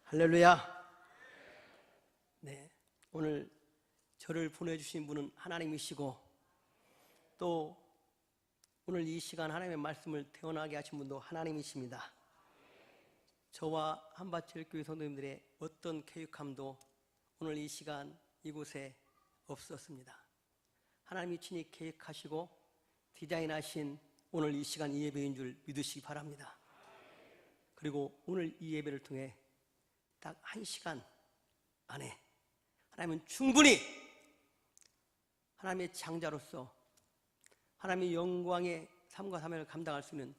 할렐루야. 네, 오늘 저를 보내주신 분은 하나님이시고, 또 오늘 이 시간 하나님의 말씀을 태어나게 하신 분도 하나님이십니다. 저와 한밭제일교회 성도님들의 어떤 계획함도 오늘 이 시간 이곳에 없었습니다. 하나님이 친히 계획하시고 디자인하신 오늘 이 시간 이 예배인 줄 믿으시기 바랍니다. 그리고 오늘 이 예배를 통해 딱 1시간 안에 하나님은 충분히 하나님의 장자로서 하나님의 영광의 삶과 사명을 감당할 수 있는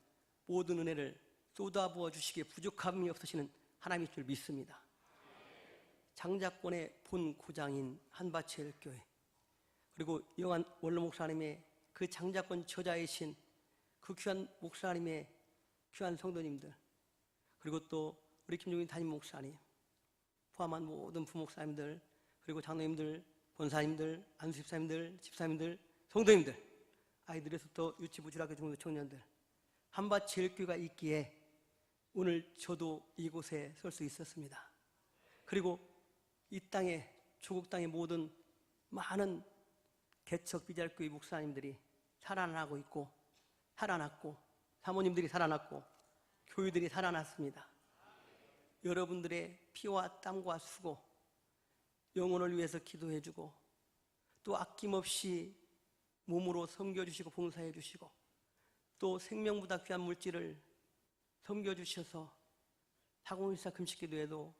모든 은혜를 쏟아부어 주시기에 부족함이 없으시는 하나님일 줄 믿습니다. 장자권의 본 고장인 한밭제일교회, 그리고 영한 원로 목사님의 그 장자권 저자이신 그 귀한 목사님의 귀한 성도님들, 그리고 또 우리 김종인 담임 목사님 포함한 모든 부목사님들, 그리고 장로님들, 본사님들, 안수집사님들, 집사님들, 성도님들, 아이들에서부터 유치부, 중학교, 중고등 청년들, 한밭제일교회가 있기에 오늘 저도 이곳에 설 수 있었습니다. 그리고 이 땅에, 조국 땅의 모든 많은 개척 비자교회 목사님들이 살아나고 있고, 살아났고, 사모님들이 살아났고, 교회들이 살아났습니다. 여러분들의 피와 땀과 수고, 영혼을 위해서 기도해주고, 또 아낌없이 몸으로 섬겨주시고 봉사해주시고, 또 생명보다 귀한 물질을 섬겨주셔서 사공일사 금식기도에도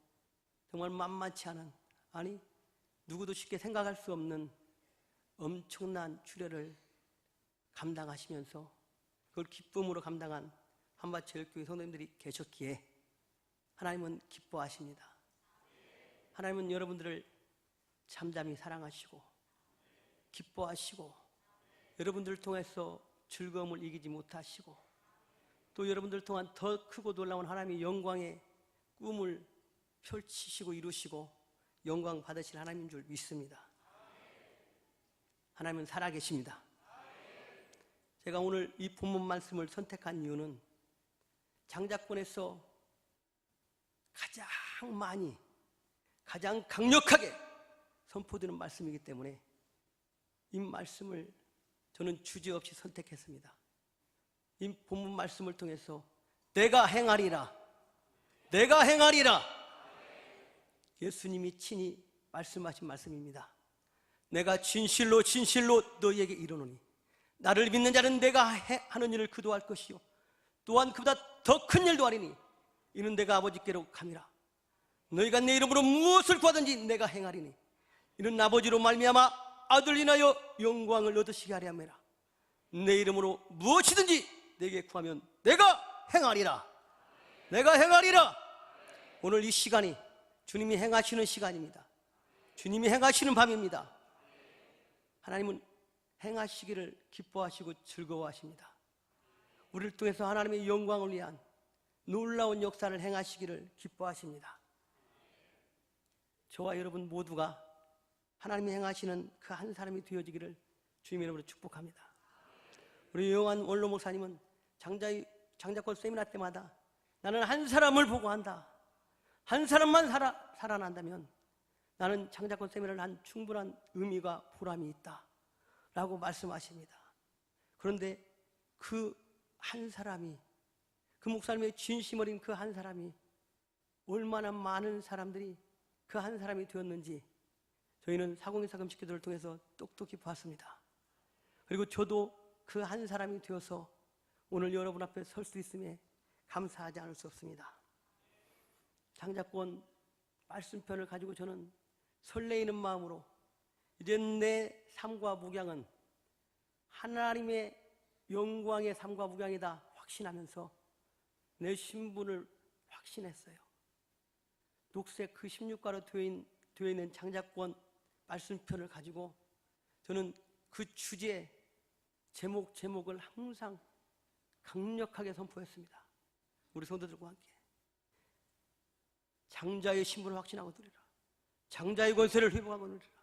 정말 만만치 않은, 아니 누구도 쉽게 생각할 수 없는 엄청난 주례를 감당하시면서 그걸 기쁨으로 감당한 한밭제일교회 성도님들이 계셨기에 하나님은 기뻐하십니다. 하나님은 여러분들을 잠잠히 사랑하시고 기뻐하시고, 여러분들을 통해서 즐거움을 이기지 못하시고, 또 여러분들을 통한 더 크고 놀라운 하나님의 영광의 꿈을 펼치시고 이루시고 영광 받으실 하나님인 줄 믿습니다. 하나님은 살아계십니다. 제가 오늘 이 본문 말씀을 선택한 이유는 장자권에서 가장 많이, 가장 강력하게 선포되는 말씀이기 때문에 이 말씀을 저는 주저없이 선택했습니다. 이 본문 말씀을 통해서 내가 행하리라, 내가 행하리라, 예수님이 친히 말씀하신 말씀입니다. 내가 진실로 진실로 너희에게 이르노니 나를 믿는 자는 내가 하는 일을 그도 할 것이요 또한 그보다 더 큰 일도 하리니 이는 내가 아버지께로 감이라. 너희가 내 이름으로 무엇을 구하든지 내가 행하리니 이는 아버지로 말미암아 아들 인하여 영광을 얻으시게 하려 함이라. 내 이름으로 무엇이든지 내게 구하면 내가 행하리라, 내가 행하리라. 오늘 이 시간이 주님이 행하시는 시간입니다. 주님이 행하시는 밤입니다. 하나님은 행하시기를 기뻐하시고 즐거워하십니다. 우리를 통해서 하나님의 영광을 위한 놀라운 역사를 행하시기를 기뻐하십니다. 저와 여러분 모두가 하나님이 행하시는 그 한 사람이 되어지기를 주님의 이름으로 축복합니다. 우리 영한 원로 목사님은 장자권 세미나 때마다 나는 한 사람을 보고 한다, 한 사람만 살아난다면 나는 장자권 세미나를 한 충분한 의미가 보람이 있다 라고 말씀하십니다. 그런데 그 한 사람이, 그 목사님의 진심 어린 그 한 사람이 얼마나 많은 사람들이 그 한 사람이 되었는지 저희는 사공일사 금식기도를 통해서 똑똑히 봤습니다. 그리고 저도 그 한 사람이 되어서 오늘 여러분 앞에 설 수 있음에 감사하지 않을 수 없습니다. 장자권 말씀편을 가지고 저는 설레이는 마음으로 이제 내 삶과 목양은 하나님의 영광의 삶과 목양이다 확신하면서 내 신분을 확신했어요. 녹색 그 16가로 되어 있는 장자권 말씀편을 가지고 저는 그 주제 제목을 항상 강력하게 선포했습니다. 우리 성도들과 함께 장자의 신분을 확신하고 누리라, 장자의 권세를 회복하고 누리라,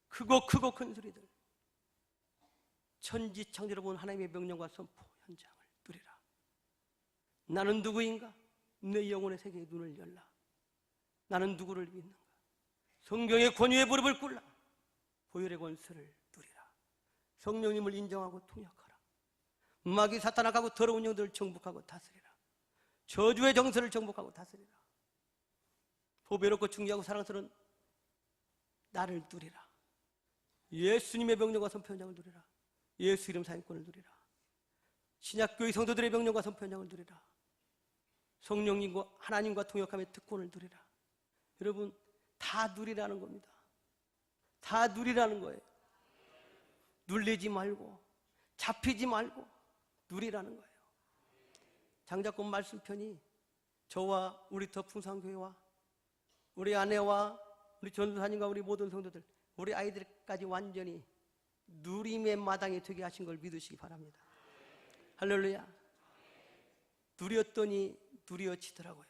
크고 큰 소리들, 천지창조를 본 하나님의 명령과 선포 현장을 누리라. 나는 누구인가? 내 영혼의 세계에 눈을 열라. 나는 누구를 믿는가? 성경의 권위에 무릎을 꿇라. 보혈의 권세를 누리라. 성령님을 인정하고 통역하라. 마귀 사탄악하고 더러운 영들을 정복하고 다스리라. 저주의 정서를 정복하고 다스리라. 보배롭고 중요하고 사랑스러운 나를 누리라. 예수님의 명령과 선포현장을 누리라. 예수 이름 사용권을 누리라. 신약교회 성도들의 명령과 선포현장을 누리라. 성령님과 하나님과 통역함의 특권을 누리라. 여러분, 다 누리라는 겁니다. 다 누리라는 거예요. 눌리지 말고 잡히지 말고 누리라는 거예요. 장자권 말씀편이 저와 우리 더 풍성교회와 우리 아내와 우리 전도사님과 우리 모든 성도들, 우리 아이들까지 완전히 누림의 마당이 되게 하신 걸 믿으시기 바랍니다. 할렐루야. 누렸더니 누려지더라고요.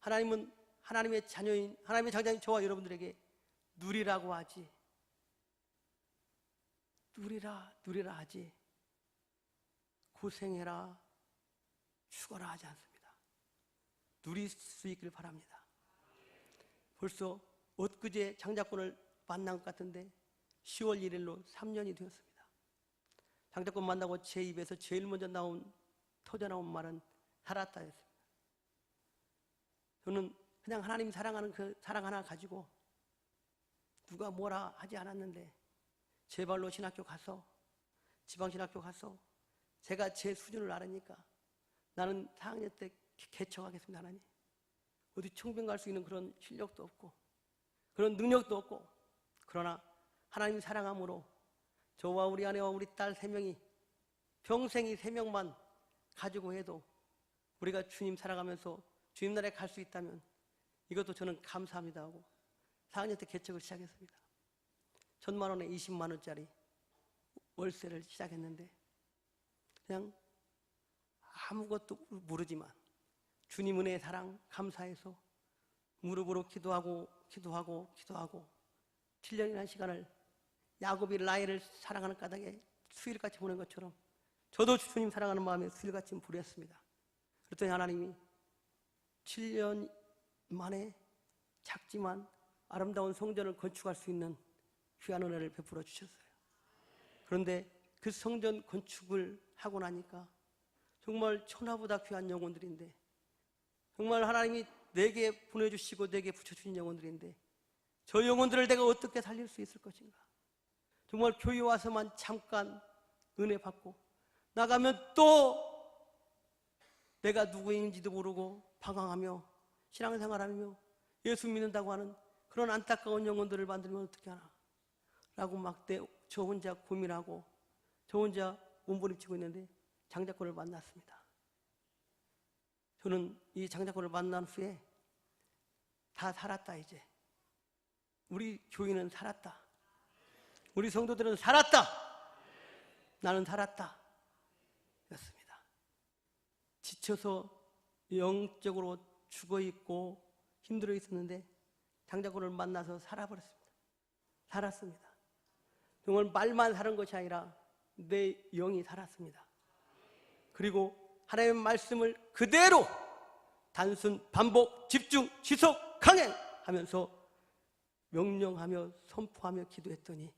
하나님은 하나님의 자녀인, 하나님의 장자인 저와 여러분들에게 누리라고 하지, 누리라 하지, 고생해라, 죽어라 하지 않습니다. 누릴 수 있길 바랍니다. 벌써 엊그제 장자권을 만난 것 같은데 10월 1일로 3년이 되었습니다. 장자권 만나고 제 입에서 제일 먼저 터져나온 말은 살았다였습니다. 저는 그냥 하나님 사랑하는 그 사랑 하나 가지고 누가 뭐라 하지 않았는데 제 발로 신학교 가서, 지방신학교 가서 제가 제 수준을 알으니까 나는 4학년 때 개척하겠습니다. 하나님, 어디 청병 갈 수 있는 그런 실력도 없고 그런 능력도 없고, 그러나 하나님 사랑함으로 저와 우리 아내와 우리 딸 3명이 평생이 3명만 가지고 해도 우리가 주님 사랑하면서 주님 나라에 갈 수 있다면 이것도 저는 감사합니다 하고 4학년 때 개척을 시작했습니다. 1,000만 원에 20만 원짜리 월세를 시작했는데 그냥 아무것도 모르지만 주님 은혜의 사랑 감사해서 무릎으로 기도하고 7년이라는 시간을 야곱이 라헬을 사랑하는 까닭에 수일같이 보낸 것처럼 저도 주님 사랑하는 마음에 수일같이 부렸습니다. 그랬더니 하나님이 7년 만에 작지만 아름다운 성전을 건축할 수 있는 귀한 은혜를 베풀어 주셨어요. 그런데 그 성전 건축을 하고 나니까 정말 천하보다 귀한 영혼들인데, 정말 하나님이 내게 보내주시고 내게 붙여주신 영혼들인데 저 영혼들을 내가 어떻게 살릴 수 있을 것인가. 정말 교회 와서만 잠깐 은혜 받고 나가면 또 내가 누구인지도 모르고 방황하며 신앙생활하며 예수 믿는다고 하는 그런 안타까운 영혼들을 만들면 어떻게 하나 라고 막 저 혼자 고민하고 저 혼자 몸부림치고 있는데 장자권을 만났습니다. 저는 이 장자권을 만난 후에 다 살았다. 이제 우리 교인은 살았다. 우리 성도들은 살았다. 나는 살았다 였습니다. 지쳐서 영적으로 죽어있고 힘들어 있었는데 장자권을 만나서 살아버렸습니다. 살았습니다. 정말 말만 사는 것이 아니라 내 영이 살았습니다. 그리고 하나님의 말씀을 그대로 단순, 반복, 집중, 지속, 강행하면서 명령하며 선포하며 기도했더니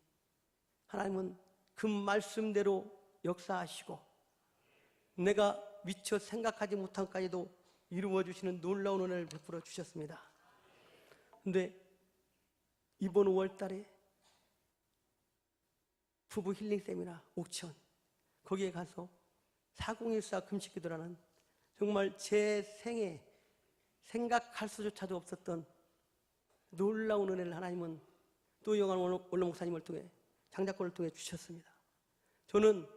하나님은 그 말씀대로 역사하시고 내가 미처 생각하지 못한 까지도 이루어주시는 놀라운 은혜를 베풀어 주셨습니다. 그런데 이번 5월 달에 부부 힐링 세미나 옥천, 거기에 가서 4014 금식기도라는 정말 제 생에 생각할 수조차도 없었던 놀라운 은혜를 하나님은 또 영원 원로 목사님을 통해 장자권을 통해 주셨습니다. 저는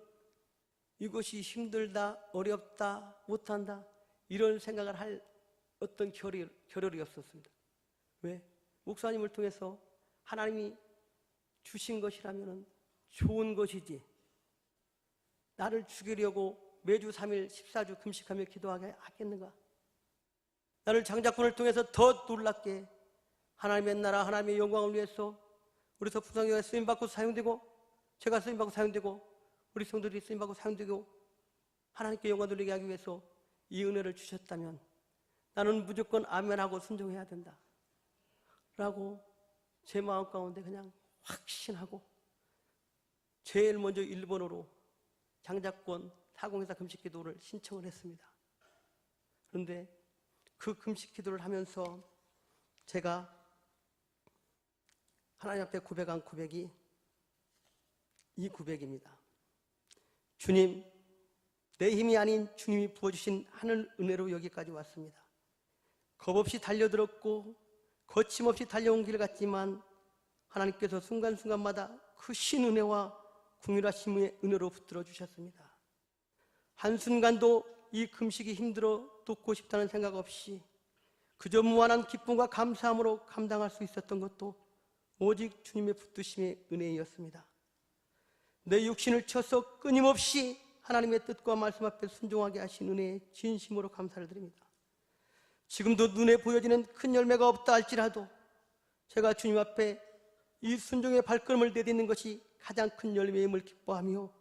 이것이 힘들다, 어렵다, 못한다 이런 생각을 할 어떤 겨를이 없었습니다. 왜? 목사님을 통해서 하나님이 주신 것이라면 좋은 것이지 나를 죽이려고 매주 3일 14주 금식하며 기도하게 하겠는가? 나를 장자권을 통해서 더 놀랍게 하나님의 나라, 하나님의 영광을 위해서 우리 서부성교회가 쓰임받고 사용되고 제가 쓰임받고 사용되고 우리 성도들이 쓰임받고 사용되고 하나님께 영광 돌리게 하기 위해서 이 은혜를 주셨다면 나는 무조건 아멘하고 순종해야 된다 라고 제 마음 가운데 그냥 확신하고 제일 먼저 일본어로 장자권 404 금식기도를 신청을 했습니다. 그런데 그 금식기도를 하면서 제가 하나님 앞에 고백한 고백이 이 고백입니다. 주님, 내 힘이 아닌 주님이 부어주신 하늘 은혜로 여기까지 왔습니다. 겁없이 달려들었고 거침없이 달려온 길 같지만 하나님께서 순간순간마다 크신 은혜와 긍휼하심의 은혜로 붙들어 주셨습니다. 한순간도 이 금식이 힘들어 돕고 싶다는 생각 없이 그저 무한한 기쁨과 감사함으로 감당할 수 있었던 것도 오직 주님의 붙드심의 은혜였습니다. 내 육신을 쳐서 끊임없이 하나님의 뜻과 말씀 앞에 순종하게 하신 은혜에 진심으로 감사를 드립니다. 지금도 눈에 보여지는 큰 열매가 없다 할지라도 제가 주님 앞에 이 순종의 발걸음을 내딛는 것이 가장 큰 열매임을 기뻐하며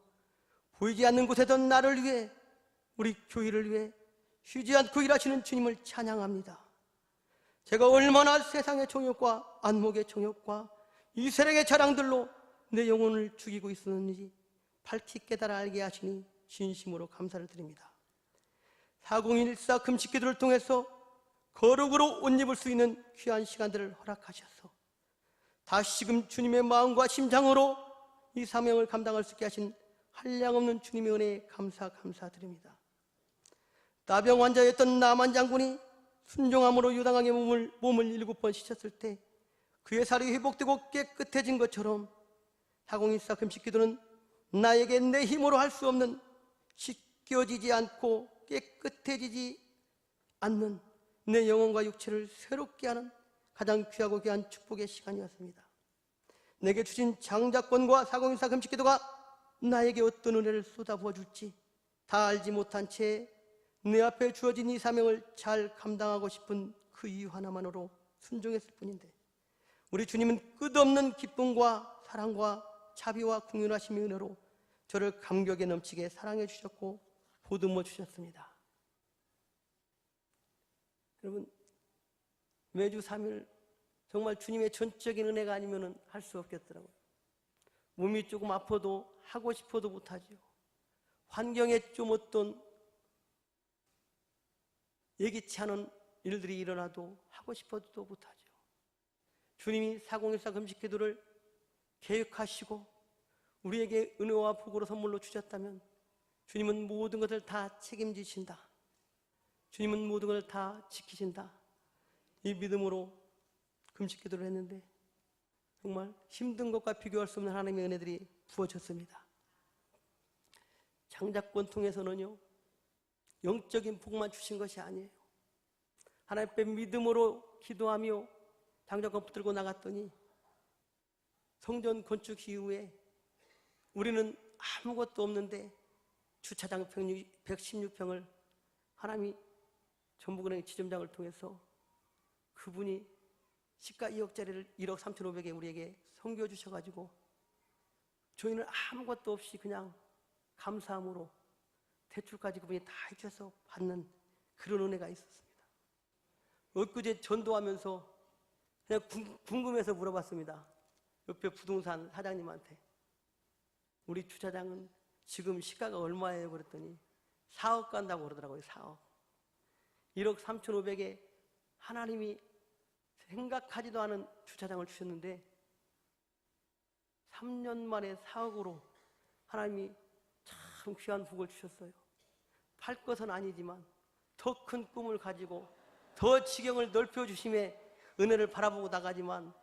보이지 않는 곳에던 나를 위해 우리 교회를 위해 쉬지 않고 일하시는 주님을 찬양합니다. 제가 얼마나 세상의 정욕과 안목의 정욕과 이 세력의 자랑들로 내 영혼을 죽이고 있었는지 밝히 깨달아 알게 하시니 진심으로 감사를 드립니다. 4014 금식기도를 통해서 거룩으로 옷 입을 수 있는 귀한 시간들을 허락하셔서 다시금 주님의 마음과 심장으로 이 사명을 감당할 수 있게 하신 한량없는 주님의 은혜에 감사드립니다. 나병 환자였던 나만 장군이 순종함으로 요당강에 몸을 7번 씻었을 때 그의 살이 회복되고 깨끗해진 것처럼 4014 금식기도는 나에게 내 힘으로 할 수 없는 씻겨지지 않고 깨끗해지지 않는 내 영혼과 육체를 새롭게 하는 가장 귀하고 귀한 축복의 시간이었습니다. 내게 주신 장자권과 4014 금식기도가 나에게 어떤 은혜를 쏟아부어 줄지 다 알지 못한 채 내 앞에 주어진 이 사명을 잘 감당하고 싶은 그 이유 하나만으로 순종했을 뿐인데 우리 주님은 끝없는 기쁨과 사랑과 자비와 긍휼하심의 은혜로 저를 감격에 넘치게 사랑해 주셨고 보듬어 주셨습니다. 여러분, 매주 3일 정말 주님의 전적인 은혜가 아니면 할 수 없겠더라고요. 몸이 조금 아파도 하고 싶어도 못하죠. 환경에 좀 어떤 예기치 않은 일들이 일어나도 하고 싶어도 못하죠. 주님이 4014 금식기도를 계획하시고 우리에게 은혜와 복으로 선물로 주셨다면 주님은 모든 것을 다 책임지신다. 주님은 모든 것을 다 지키신다. 이 믿음으로 금식기도를 했는데 정말 힘든 것과 비교할 수 없는 하나님의 은혜들이 부어졌습니다. 장자권 통해서는요 영적인 복만 주신 것이 아니에요. 하나님 앞에 믿음으로 기도하며 장자권 붙들고 나갔더니 성전 건축 이후에 우리는 아무것도 없는데 주차장 116평을 하나님이 전북은행 지점장을 통해서 그분이 시가 2억짜리를 1억 3,500에 우리에게 선교해 주셔가지고 저희는 아무것도 없이 그냥 감사함으로 대출까지 그분이 다 해주셔서 받는 그런 은혜가 있었습니다. 엊그제 전도하면서 그냥 궁금해서 물어봤습니다. 옆에 부동산 사장님한테 우리 주차장은 지금 시가가 얼마예요? 그랬더니 4억 간다고 그러더라고요. 4억. 1억 3,500에 하나님이 생각하지도 않은 주차장을 주셨는데 3년 만에 4억으로 하나님이 참 귀한 복을 주셨어요. 팔 것은 아니지만 더 큰 꿈을 가지고 더 지경을 넓혀주심에 은혜를 바라보고 나가지만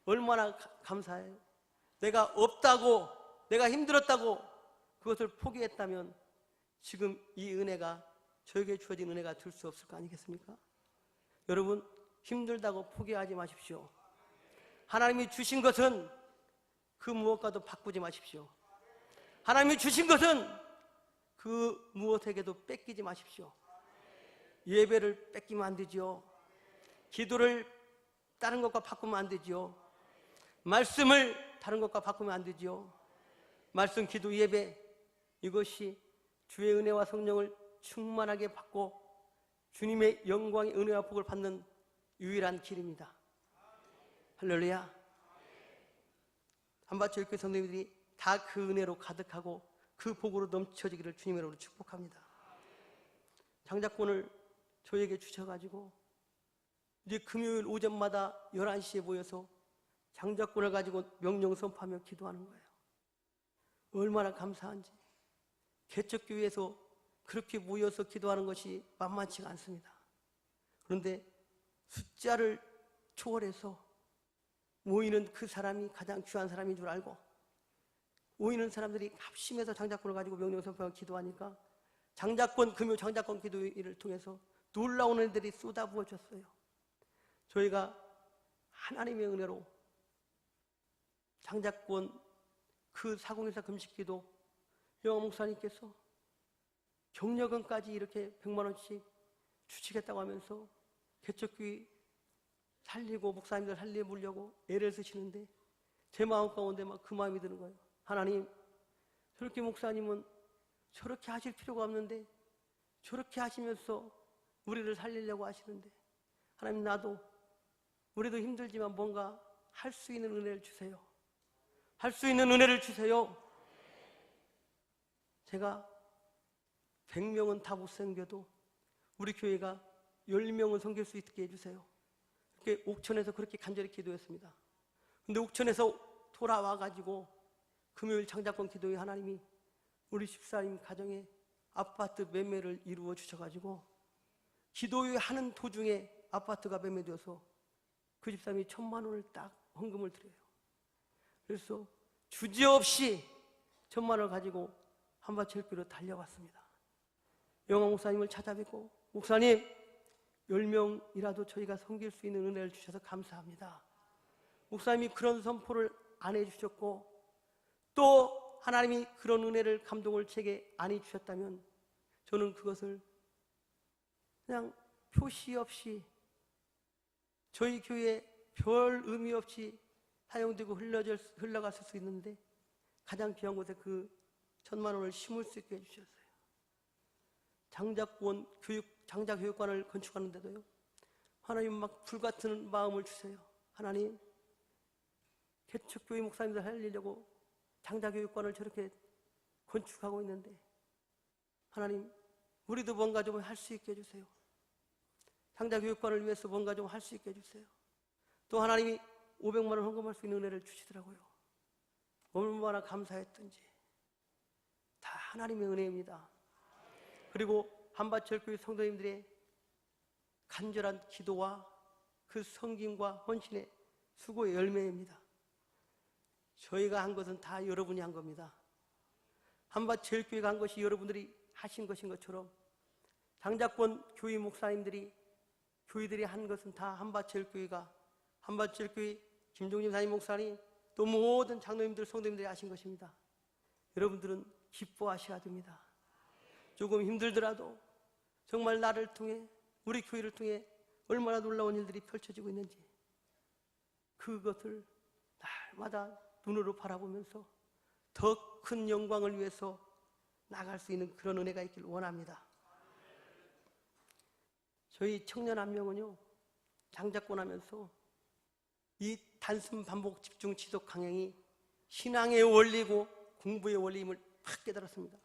얼마나 감사해요. 내가 없다고, 내가 힘들었다고 그것을 포기했다면 지금 이 은혜가 저에게 주어진 은혜가 될 수 없을 거 아니겠습니까? 여러분, 힘들다고 포기하지 마십시오. 하나님이 주신 것은 그 무엇과도 바꾸지 마십시오. 하나님이 주신 것은 그 무엇에게도 뺏기지 마십시오. 예배를 뺏기면 안 되죠. 기도를 다른 것과 바꾸면 안 되죠. 말씀을 다른 것과 바꾸면 안 되죠. 말씀, 기도, 예배 이것이 주의 은혜와 성령을 충만하게 받고 주님의 영광의 은혜와 복을 받는 유일한 길입니다. 할렐루야. 한밭교회 성도님들이 다 그 은혜로 가득하고 그 복으로 넘쳐지기를 주님의 이름으로 축복합니다. 장작권을 저에게 주셔가지고 이제 금요일 오전마다 11시에 모여서 장작권을 가지고 명령 선포하며 기도하는 거예요. 얼마나 감사한지. 개척교회에서 그렇게 모여서 기도하는 것이 만만치가 않습니다. 그런데 숫자를 초월해서 모이는 그 사람이 가장 귀한 사람인 줄 알고 모이는 사람들이 합심해서 장작권을 가지고 명령 선포하며 기도하니까 금요 장작권 기도회를 통해서 놀라운 은혜들이 쏟아부어졌어요. 저희가 하나님의 은혜로 장작권 그 사공회사 금식기도 영화 목사님께서 경력은까지 이렇게 100만 원씩 주시겠다고 하면서 개척교회 살리고 목사님들 살리려고 애를 쓰시는데 제 마음 가운데 막 그 마음이 드는 거예요. 하나님, 저렇게 목사님은 저렇게 하실 필요가 없는데 저렇게 하시면서 우리를 살리려고 하시는데 하나님, 우리도 힘들지만 뭔가 할 수 있는 은혜를 주세요. 할 수 있는 은혜를 주세요. 제가 100명은 다 못 섬겨도 우리 교회가 10명은 섬길 수 있게 해주세요. 그렇게 옥천에서 그렇게 간절히 기도했습니다. 근데 옥천에서 돌아와가지고 금요일 장작권 기도회 하나님이 우리 집사님 가정에 아파트 매매를 이루어 주셔가지고 기도회 하는 도중에 아파트가 매매되어서 그 집사님이 1,000만 원을 딱 헌금을 드려요. 그래서 주저없이 1,000만 원을 가지고 한밭철교로 달려왔습니다. 영화 목사님을 찾아뵙고 목사님 10명이라도 저희가 섬길 수 있는 은혜를 주셔서 감사합니다. 목사님이 그런 선포를 안 해주셨고 또 하나님이 그런 은혜를 감동을 제게 안 해주셨다면 저는 그것을 그냥 표시 없이 저희 교회에 별 의미 없이 사용되고 흘러갔을 수 있는데 가장 귀한 곳에 그 1,000만 원을 심을 수 있게 해주셨어요. 장작교육관을 건축하는데도요 하나님 막 불같은 마음을 주세요. 하나님, 개척교회 목사님들 살리려고 장작교육관을 저렇게 건축하고 있는데 하나님, 우리도 뭔가 좀 할 수 있게 해주세요. 장작교육관을 위해서 뭔가 좀 할 수 있게 해주세요. 또 하나님이 500만 원 헌금할 수 있는 은혜를 주시더라고요. 얼마나 감사했던지. 다 하나님의 은혜입니다. 그리고 한밭철교회 성도님들의 간절한 기도와 그 섬김과 헌신의 수고의 열매입니다. 저희가 한 것은 다 여러분이 한 겁니다. 한밭철교회가 한 것이 여러분들이 하신 것인 것처럼 장작권 교회 목사님들이 교회들이 한 것은 다 한밭철교회가 한밭철교회 김종진 담임 목사님 또 모든 장로님들 성도님들이 하신 것입니다. 여러분들은 기뻐하셔야 됩니다. 조금 힘들더라도 정말 나를 통해 우리 교회를 통해 얼마나 놀라운 일들이 펼쳐지고 있는지 그것을 날마다 눈으로 바라보면서 더 큰 영광을 위해서 나갈 수 있는 그런 은혜가 있길 원합니다. 저희 청년 한 명은요 장작권 하면서 이 단순 반복 집중 지속 강행이 신앙의 원리고 공부의 원리임을 팍 깨달았습니다.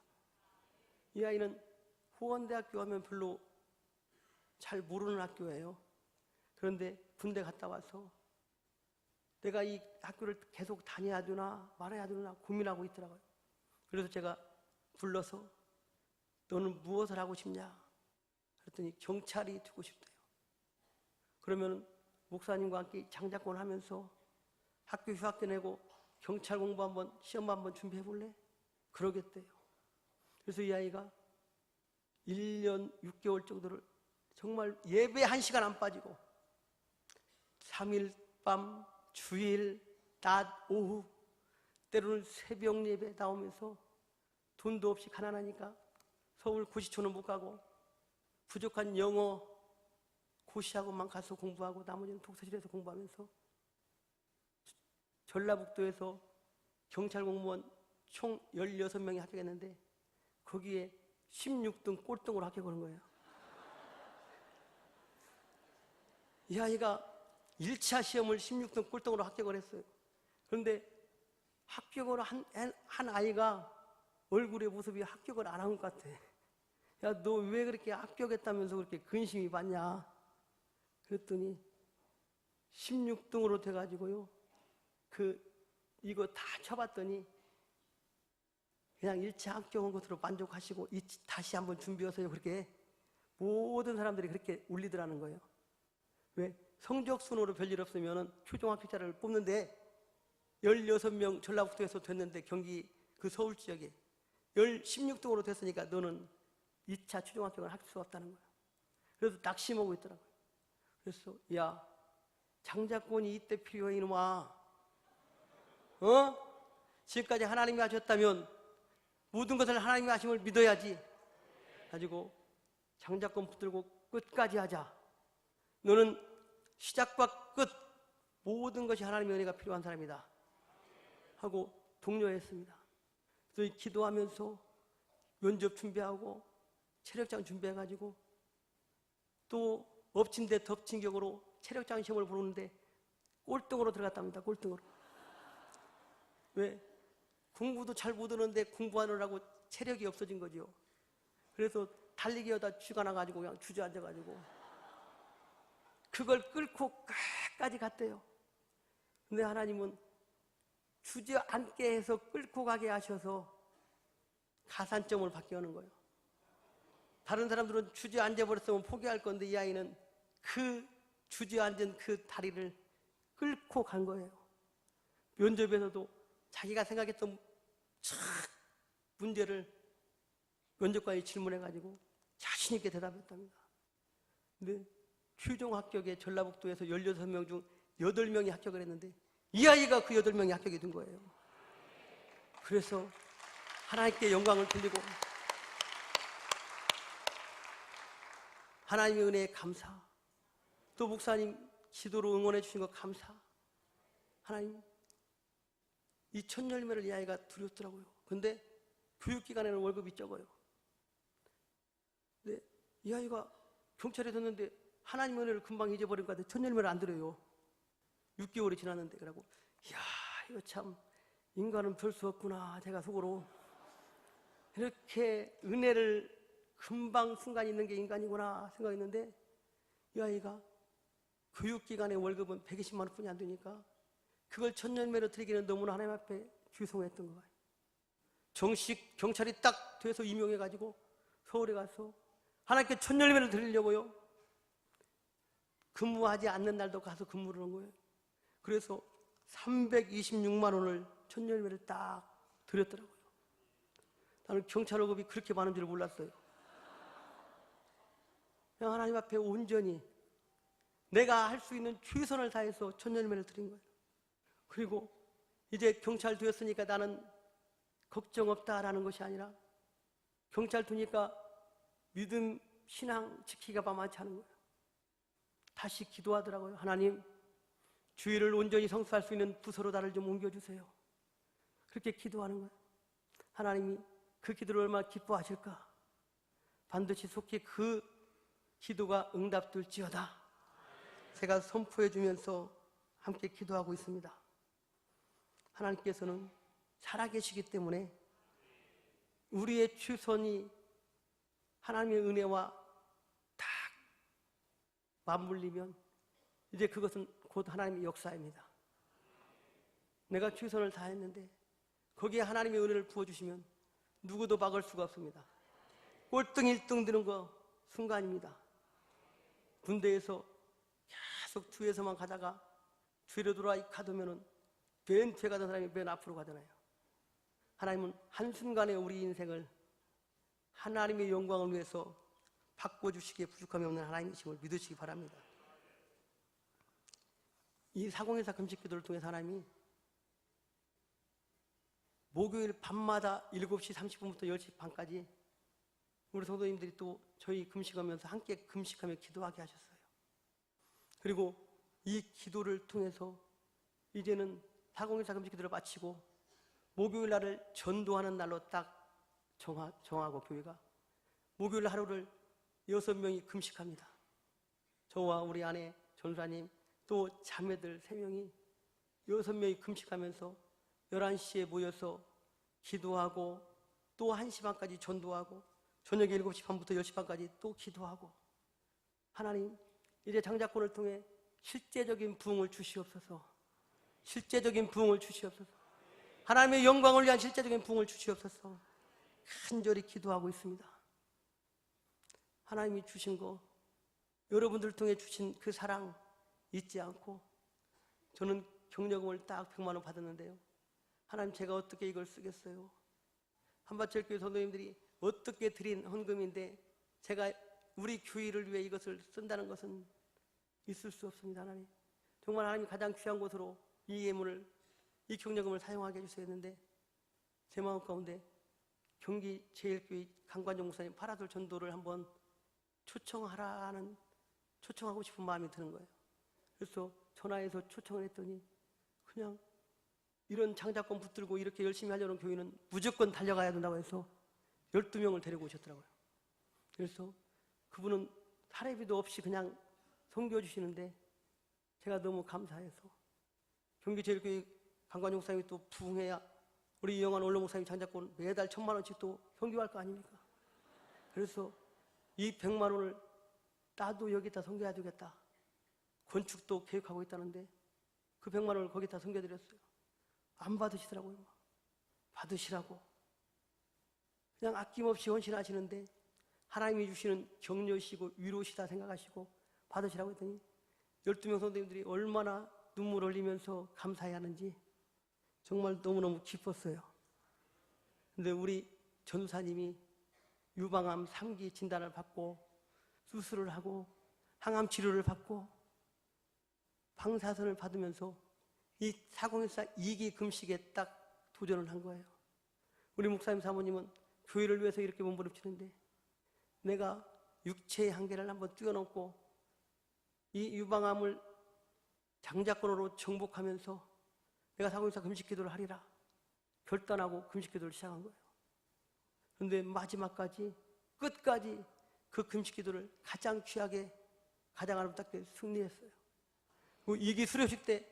이 아이는 후원대학교 하면 별로 잘 모르는 학교예요. 그런데 군대 갔다 와서 내가 이 학교를 계속 다녀야 되나 말아야 되나 고민하고 있더라고요. 그래서 제가 불러서 너는 무엇을 하고 싶냐? 그랬더니 경찰이 되고 싶대요. 그러면 목사님과 함께 장작권 하면서 학교 휴학도 내고 경찰 공부 한번 시험 한번 준비해 볼래? 그러겠대요. 그래서 이 아이가 1년 6개월 정도를 정말 예배 1시간 안 빠지고 3일 밤, 주일, 낮, 오후 때로는 새벽 예배 나오면서 돈도 없이 가난하니까 서울 고시촌은 못 가고 부족한 영어 고시학원만 가서 공부하고 나머지는 독서실에서 공부하면서 전라북도에서 경찰 공무원 총 16명이 합격했는데 거기에 16등 꼴등으로 합격하는 거예요. 이 아이가 1차 시험을 16등 꼴등으로 합격을 했어요. 그런데 합격을 한 아이가 얼굴의 모습이 합격을 안 한 것 같아. 야, 너 왜 그렇게 합격했다면서 그렇게 근심이 많냐? 그랬더니 16등으로 돼가지고요. 이거 다 쳐봤더니 그냥 1차 합격한 것으로 만족하시고 다시 한번 준비해서요. 그렇게 모든 사람들이 그렇게 울리더라는 거예요. 왜? 성적 순으로 별일 없으면 초중 합격자를 뽑는데 16명 전라북도에서 됐는데 경기 그 서울 지역에 16등으로 됐으니까 너는 2차 최종 합격을 할 수 없다는 거야. 그래서 낙심하고 있더라고요. 그래서 야, 장자권이 이때 필요해 이놈아. 지금까지 하나님이 하셨다면 모든 것을 하나님이 하심을 믿어야지. 가지고 장자권 붙들고 끝까지 하자. 너는 시작과 끝 모든 것이 하나님의 은혜가 필요한 사람이다 하고 독려했습니다. 그래서 기도하면서 면접 준비하고 체력장 준비해가지고 또 엎친 데 덮친 격으로 체력장 시험을 보는데 꼴등으로 들어갔답니다. 꼴등으로. 왜? 공부도 잘 못하는데 공부하느라고 체력이 없어진 거죠. 그래서 달리기 하다 쥐가 나가지고 그냥 주저앉아가지고 그걸 끌고 끝까지 갔대요. 근데 하나님은 주저앉게 해서 끌고 가게 하셔서 가산점을 받게 하는 거예요. 다른 사람들은 주저앉아버렸으면 포기할 건데 이 아이는 그 주저앉은 그 다리를 끌고 간 거예요. 면접에서도 자기가 생각했던 문제를 면접관이 질문해가지고 자신 있게 대답했답니다. 근데 최종 합격에 전라북도에서 16명 중 8명이 합격을 했는데 이 아이가 그 8명이 합격이 된 거예요. 그래서 하나님께 영광을 돌리고 하나님의 은혜에 감사, 또 목사님 기도로 응원해 주신 것 감사. 하나님, 이 첫 열매를 이 아이가 두렵더라고요. 근데 교육기관에는 월급이 적어요. 근데 이 아이가 경찰에 됐는데 하나님의 은혜를 금방 잊어버린 것 같아요. 첫 열매를 안 드려요. 6개월이 지났는데. 그러고 이야, 이거 참 인간은 별 수 없구나. 제가 속으로 이렇게 은혜를 금방 순간 있는 게 인간이구나 생각했는데 이 아이가 교육기관의 월급은 120만 원뿐이 안 되니까 그걸 첫 열매로 드리기는 너무나 하나님 앞에 죄송했던 거예요. 정식 경찰이 딱 돼서 임용해가지고 서울에 가서 하나님께 첫 열매를 드리려고요. 근무하지 않는 날도 가서 근무를 한 거예요. 그래서 326만 원을 첫 열매를 딱 드렸더라고요. 나는 경찰 월급이 그렇게 많은 줄 몰랐어요. 그냥 하나님 앞에 온전히 내가 할 수 있는 최선을 다해서 첫 열매를 드린 거예요. 그리고 이제 경찰 되었으니까 나는 걱정 없다라는 것이 아니라 경찰 되니까 믿음, 신앙 지키기가 만만치 않은 거예요. 다시 기도하더라고요. 하나님, 주의를 온전히 성수할 수 있는 부서로 나를 좀 옮겨주세요. 그렇게 기도하는 거예요. 하나님이 그 기도를 얼마나 기뻐하실까? 반드시 속히 그 기도가 응답될지어다. 제가 선포해 주면서 함께 기도하고 있습니다. 하나님께서는 살아계시기 때문에 우리의 최선이 하나님의 은혜와 딱 맞물리면 이제 그것은 곧 하나님의 역사입니다. 내가 최선을 다했는데 거기에 하나님의 은혜를 부어주시면 누구도 막을 수가 없습니다. 꼴등 1등 되는 거 순간입니다. 군대에서 계속 뒤에서만 가다가 뒤로 돌아 가두면은 맨 뒤에 가던 사람이 맨 앞으로 가잖아요. 하나님은 한순간에 우리 인생을 하나님의 영광을 위해서 바꿔주시기에 부족함이 없는 하나님이심을 믿으시기 바랍니다. 이 401사 금식기도를 통해서 하나님이 목요일 밤마다 7시 30분부터 10시 반까지 우리 성도님들이 또 저희 금식하면서 함께 금식하며 기도하게 하셨어요. 그리고 이 기도를 통해서 이제는 401사 금식기도를 마치고 목요일 날을 전도하는 날로 딱 정하고 교회가 목요일 하루를 6명이 금식합니다. 저와 우리 아내 전사님 또 자매들 3명이 6명이 금식하면서 11시에 모여서 기도하고 또 1시 반까지 전도하고 저녁 7시 반부터 10시 반까지 또 기도하고 하나님 이제 장자권을 통해 실제적인 부흥을 주시옵소서. 실제적인 부흥을 주시옵소서. 하나님의 영광을 위한 실제적인 부흥을 주시옵소서. 간절히 기도하고 있습니다. 하나님이 주신 거 여러분들 통해 주신 그 사랑 잊지 않고 저는 경력금을 딱 100만 원 받았는데요. 하나님 제가 어떻게 이걸 쓰겠어요? 한밭철교회 성도님들이 어떻게 드린 헌금인데 제가 우리 교회를 위해 이것을 쓴다는 것은 있을 수 없습니다. 하나님 정말 하나님이 가장 귀한 곳으로 이 예물을 이 경력금을 사용하게 해주셔야 했는데 제 마음 가운데 경기 제일교회 강관종 목사님 파라솔 전도를 한번 초청하고 싶은 마음이 드는 거예요. 그래서 전화해서 초청을 했더니 그냥 이런 장자권 붙들고 이렇게 열심히 하려는 교회는 무조건 달려가야 된다고 해서 12명을 데리고 오셨더라고요. 그래서 그분은 사례비도 없이 그냥 섬겨 주시는데 제가 너무 감사해서 경기 제일교회 강관종 목사님이 또 부흥해야 우리 이영환 원로 목사님 장자권 매달 1,000만 원씩 또 선교할 거 아닙니까? 그래서 이 100만 원을 나도 여기다 선교해야 되겠다. 건축도 계획하고 있다는데 그 100만 원을 거기다 선교드렸어요. 안 받으시더라고요. 받으시라고. 그냥 아낌없이 헌신하시는데 하나님이 주시는 격려시고 위로시다 생각하시고 받으시라고 했더니 12명 성도님들이 얼마나 눈물 흘리면서 감사해 하는지 정말 너무너무 기뻤어요. 근데 우리 전사님이 유방암 3기 진단을 받고 수술을 하고 항암 치료를 받고 방사선을 받으면서 이 4014 2기 금식에 딱 도전을 한 거예요. 우리 목사님 사모님은 교회를 위해서 이렇게 몸부림치는데 내가 육체의 한계를 한번 뛰어넘고 이 유방암을 장자권으로 정복하면서 내가 4014 금식기도를 하리라 결단하고 금식기도를 시작한 거예요. 그런데 마지막까지 끝까지 그 금식기도를 가장 귀하게 가장 아름답게 승리했어요. 그 2기 수료식 때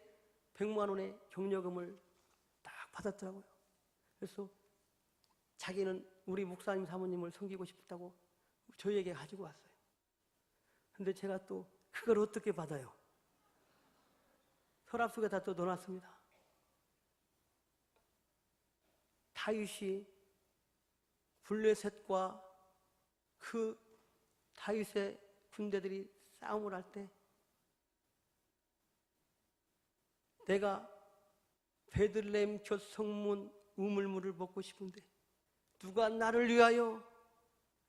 100만 원의 격려금을 딱 받았더라고요. 그래서 자기는 우리 목사님 사모님을 섬기고 싶다고 저희에게 가지고 왔어요. 근데 제가 또 그걸 어떻게 받아요? 서랍 속에 다 또 넣어놨습니다. 다윗이 블레셋과 그 다윗의 군대들이 싸움을 할 때 내가 베들레헴 곁 성문 우물물을 먹고 싶은데 누가 나를 위하여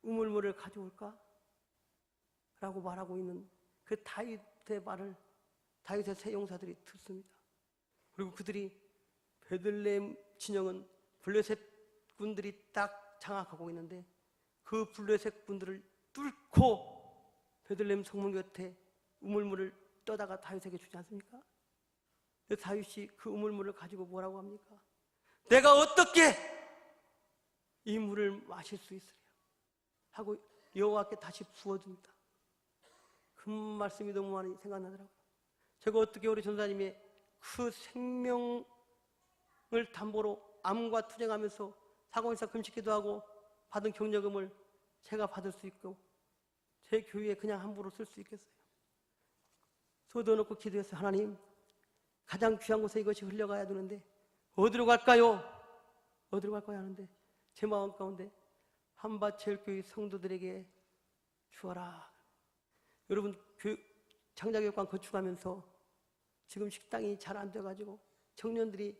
우물물을 가져올까? 라고 말하고 있는 그 다윗의 말을 다윗의 세 용사들이 듣습니다. 그리고 그들이 베들레헴 진영은 블레셋 군들이 딱 장악하고 있는데 그 블레셋 군들을 뚫고 베들레헴 성문 곁에 우물물을 떠다가 다윗에게 주지 않습니까? 다윗이 그 우물물을 가지고 뭐라고 합니까? 내가 어떻게 이 물을 마실 수 있으랴 하고 여호와께 다시 부어줍니다. 그 말씀이 너무 많이 생각나더라고요. 제가 어떻게 우리 전사님의 그 생명을 담보로 암과 투쟁하면서 4014 금식기도 하고 받은 격려금을 제가 받을 수 있고 제 교회에 그냥 함부로 쓸 수 있겠어요? 쏟아놓고 기도했어요. 하나님 가장 귀한 곳에 이것이 흘려가야 되는데 어디로 갈까요? 어디로 갈까요? 하는데 제 마음 가운데 한밭제일교회 성도들에게 주어라. 여러분 장자교육관 건축하면서 지금 식당이 잘 안 돼가지고 청년들이